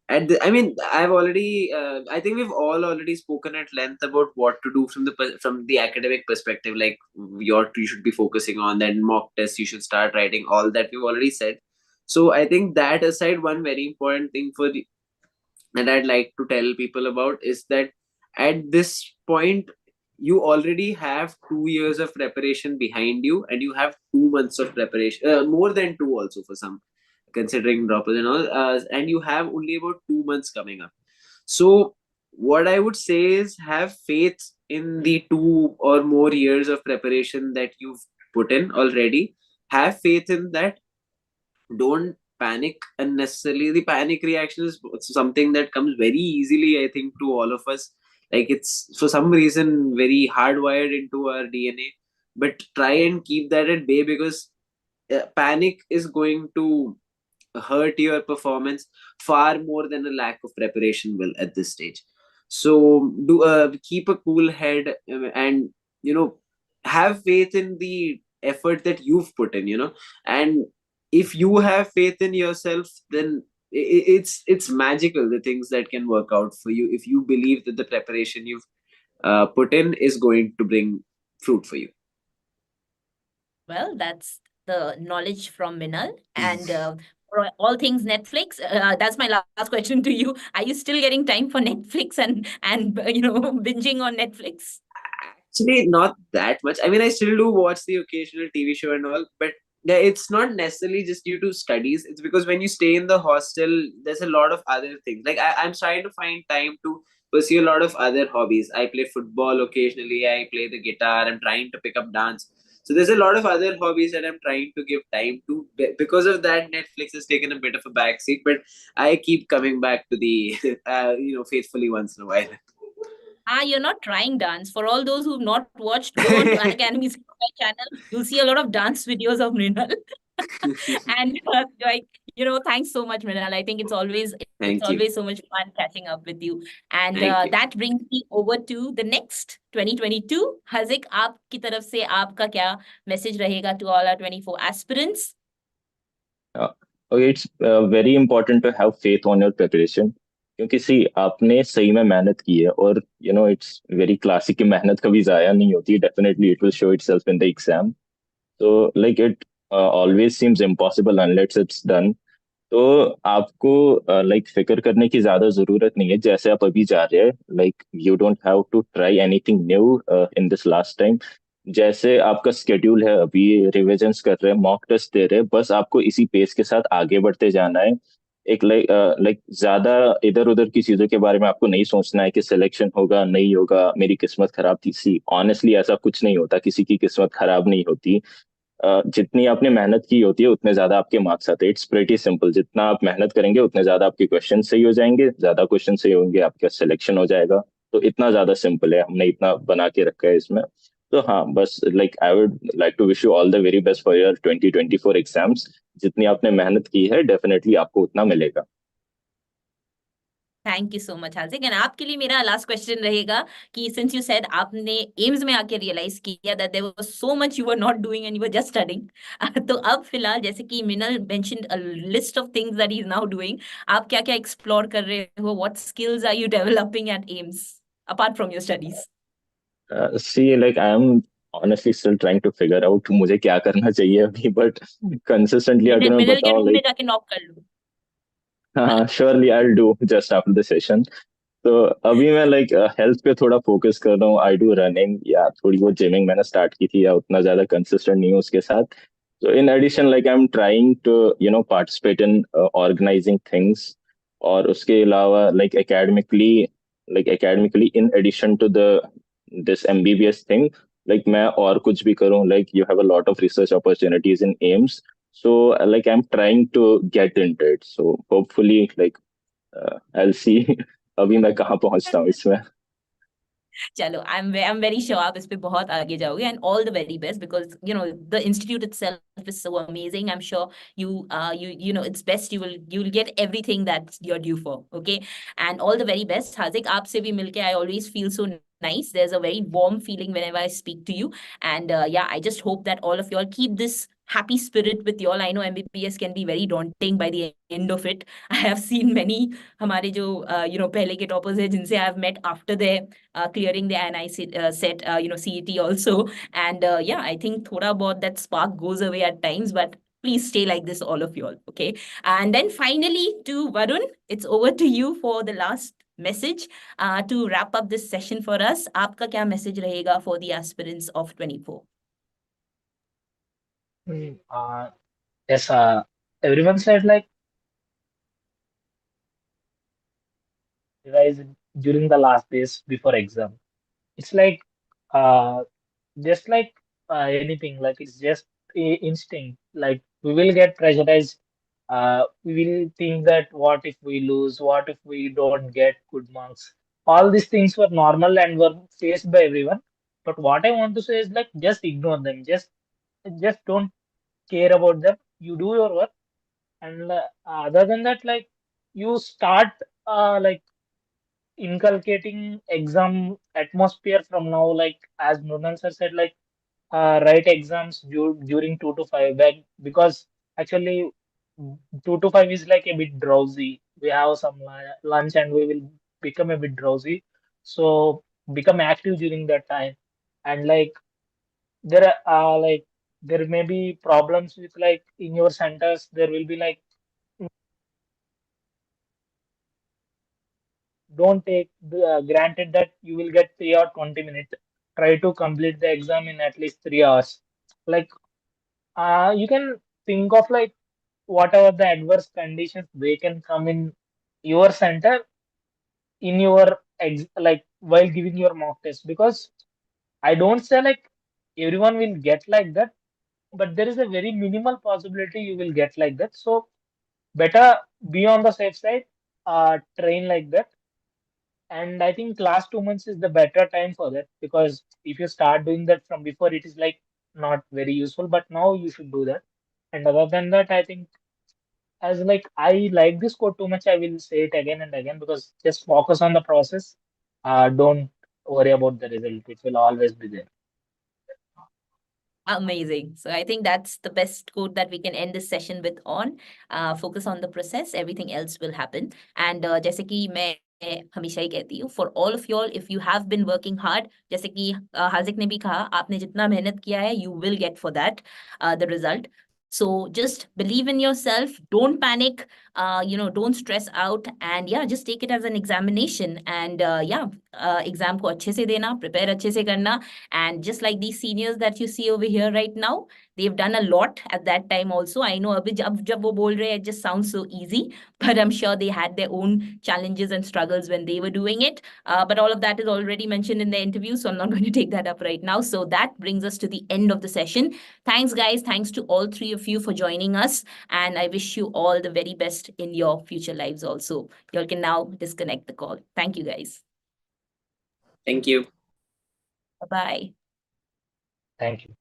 I've already. I think we've all already spoken at length about what to do from the academic perspective. Like you should be focusing on that mock test. You should start writing all that we've already said. So I think that aside, one very important thing that I'd like to tell people about is that at this point you already have 2 years of preparation behind you, and you have 2 months of preparation, more than two also for some, considering droppers and all, and you have only about 2 months coming up. So what I would say is have faith in the 2 or more years of preparation that you've put in already. Have faith in that. Don't panic unnecessarily. The panic reaction is something that comes very easily, I think, to all of us. Like it's for some reason very hardwired into our DNA. But try and keep that at bay, because panic is going to hurt your performance far more than a lack of preparation will at this stage. So do keep a cool head, and have faith in the effort that you've put in, and if you have faith in yourself, then it's magical, the things that can work out for you if you believe that the preparation you've put in is going to bring fruit for you. Well, that's the knowledge from Minal. And for all things Netflix, that's my last question to you. Are you still getting time for Netflix and binging on Netflix? Actually, not that much. I mean, I still do watch the occasional TV show and all, but yeah, it's not necessarily just due to studies. It's because when you stay in the hostel, there's a lot of other things. Like I'm trying to find time to pursue a lot of other hobbies. I play football occasionally. I play the guitar. I'm trying to pick up dance. So there's a lot of other hobbies that I'm trying to give time to. Because of that, Netflix has taken a bit of a backseat. But I keep coming back to the, faithfully once in a while. You're not trying dance. For all those who've not watched, go on to Unacademy's channel. You'll see a lot of dance videos of Mrinal. And thanks so much, Mrinal. I think it's always so much fun catching up with you. And that brings me over to the next 2022. Haziq, आपकी तरफ से आपका क्या message रहेगा to all our 24 aspirants? Okay, it's very important to have faith on your preparation. क्योंकि सी आपने सही में मेहनत की है, और इट्स वेरी क्लासिक कि मेहनत कभी जाया नहीं होती. Definitely it will show itself in the exam. तो like it always seems impossible unless it's done. तो आपको लाइक फिक्र करने की ज्यादा जरूरत नहीं है. जैसे आप अभी जा रहे हैं, like you don't have to try anything new in this last time. जैसे आपका स्केड्यूल है, अभी रिविजन्स कर रहे हैं, मॉक टेस्ट दे रहे हैं, बस आपको इसी पेस के साथ आगे बढ़ते जाना है. एक लाइक ज्यादा इधर उधर की चीजों के बारे में आपको नहीं सोचना है कि सिलेक्शन होगा नहीं होगा, मेरी किस्मत खराब थी. सी ऑनेस्टली ऐसा कुछ नहीं होता, किसी की किस्मत खराब नहीं होती. जितनी आपने मेहनत की होती है उतने ज्यादा आपके मार्क्स आते हैं. It's pretty simple. जितना आप मेहनत करेंगे उतने ज्यादा आपके क्वेश्चन सही हो जाएंगे, ज्यादा क्वेश्चन सही होंगे आपका सिलेक्शन हो जाएगा. तो इतना ज्यादा सिंपल है, हमने इतना बना के रखा है इसमें. तो हाँ, बस like I would like to wish you all the very best for your 2024 exams. जितनी आपने मेहनत की है डेफिनेटली आपको उतना मिलेगा. Thank you so much Hardik and आपके लिए मेरा लास्ट क्वेश्चन रहेगा कि सिंस यू सेड आपने एम्स में आके रियलाइज किया that there was so much you were not doing and you were just studying तो अब फिलहाल जैसे कि मिनल mentioned a list of things that he is now doing आप क्या क्या एक्सप्लोर कर रहे हो what skills are you developing at AIIMS apart from your studies See, like I am honestly still trying to figure out मुझे क्या करना चाहिए अभी, but consistently अगर मिनल मैं मिनल के बताऊं रूम में like जाके नॉक कर लो surely I'll do just after the session. तो अभी मैं लाइक हेल्थ पे थोड़ा फोकस कर रहा हूँ. आई डू रनिंग या थोड़ी बहुत जिमिंग मैंने स्टार्ट की थी, या उतना ज्यादा कंसिस्टेंट नहीं हूँ उसके साथ. So in addition, like I'm trying to participate in organizing things. और उसके अलावा like academically in addition to the this MBBS thing, like मैं और कुछ भी करूँ, like you have a lot of research opportunities in AIIMS. So like I'm trying to get into it. So hopefully like I'll see अभी मैं कहाँ पहुंचता हूँ इसमें. चलो आई एम वेरी श्योर आप इस पे बहुत आगे जाओगे and all the very best because you know the institute itself is so amazing I am sure you know it's best you will get everything that you're due for okay and all the very best Haziq आपसे भी मिलके I always feel so nice there's a very warm feeling whenever I speak to you and yeah I just hope that all of you all keep this happy spirit with you all I know MBBS can be very daunting by the end of it I have seen many हमारे जो you know पहले के toppers हैं जिनसे I have met after their clearing the ANI set, you know, CET also. And yeah, I think thoda bahut that spark goes away at times, but please stay like this, all of you all. Okay. And then finally to Varun, it's over to you for the last message to wrap up this session for us. Aapka kya message rahega for the aspirants of 24? Yes, everyone said like revise during the last days before exam. It's like uh, just like anything, like it's just instinct. Like we will get pressurized. We will think that what if we lose? What if we don't get good marks? All these things were normal and were faced by everyone. But what I want to say is like just ignore them. Just don't care about them. You do your work, and other than that, like you start like inculcating exam atmosphere from now. Like as Mrinal sir said, like write exams during 2 to 5 because actually 2 to 5 is like a bit drowsy. We have some lunch and we will become a bit drowsy. So become active during that time. And like there are like there may be problems with like in your centers. There will be like don't take granted that you will get 3 or 20 minutes. Try to complete the exam in at least 3 hours. Like you can think of like whatever the adverse conditions they can come in your center in your like while giving your mock test, because I don't say like everyone will get like that, but there is a very minimal possibility you will get like that. So better be on the safe side, train like that. And I think last 2 months is the better time for that, because if you start doing that from before, it is like not very useful. But now you should do that. And other than that, I think as like I like this code too much, I will say it again and again, because just focus on the process. Don't worry about the result. It will always be there. Amazing. So I think that's the best quote that we can end this session with on. Focus on the process. Everything else will happen. And जैसे कि मैं हमेशा ही कहती हूँ, for all of you all, if you have been working hard, जैसे कि हाजिक ने भी कहा, आपने जितना मेहनत किया है, you will get for that the result. So just believe in yourself. Don't panic. You know, don't stress out. And yeah, just take it as an examination. And yeah, exam को अच्छे से देना, prepare अच्छे से करना. And just like these seniors that you see over here right now, they've done a lot at that time also. I know अभी जब वो बोल रहे हैं, it just sounds so easy, but I'm sure they had their own challenges and struggles when they were doing it. But all of that is already mentioned in the interview, so I'm not going to take that up right now. So that brings us to the end of the session. Thanks, guys. Thanks to all three of you for joining us. And I wish you all the very best in your future lives also. You all can now disconnect the call. Thank you, guys. Thank you. Bye-bye. Thank you.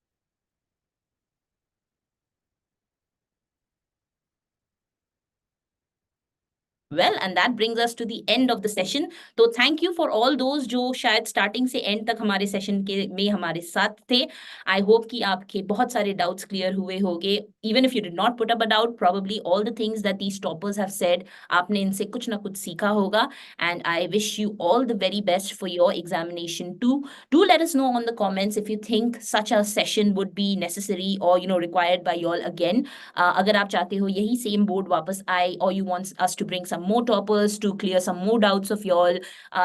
Well, and that brings us to the end of the session. So thank you for all those जो शायद starting से end तक हमारे session के में हमारे साथ थे. I hope कि आपके बहुत सारे doubts clear हुए होंगे. Even if you did not put up a doubt, probably all the things that these toppers have said, आपने इनसे कुछ ना कुछ सीखा होगा. And I wish you all the very best for your examination too. Do let us know on the comments if you think such a session would be necessary or required by y'all again. अगर आप चाहते हो यही same board वापस आए, or you want us to bring some more toppers to clear some more doubts of y'all,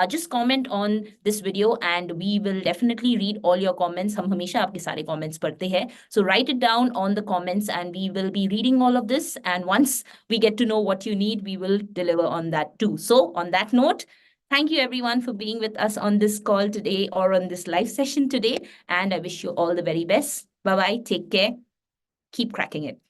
just comment on this video and we will definitely read all your comments. हम हमेशा आपके सारे comments पढ़ते हैं. So write it down on the comments and we will be reading all of this. And once we get to know what you need, we will deliver on that too. So on that note, thank you everyone for being with us on this call today or on this live session today. And I wish you all the very best. Bye-bye. Take care. Keep cracking it.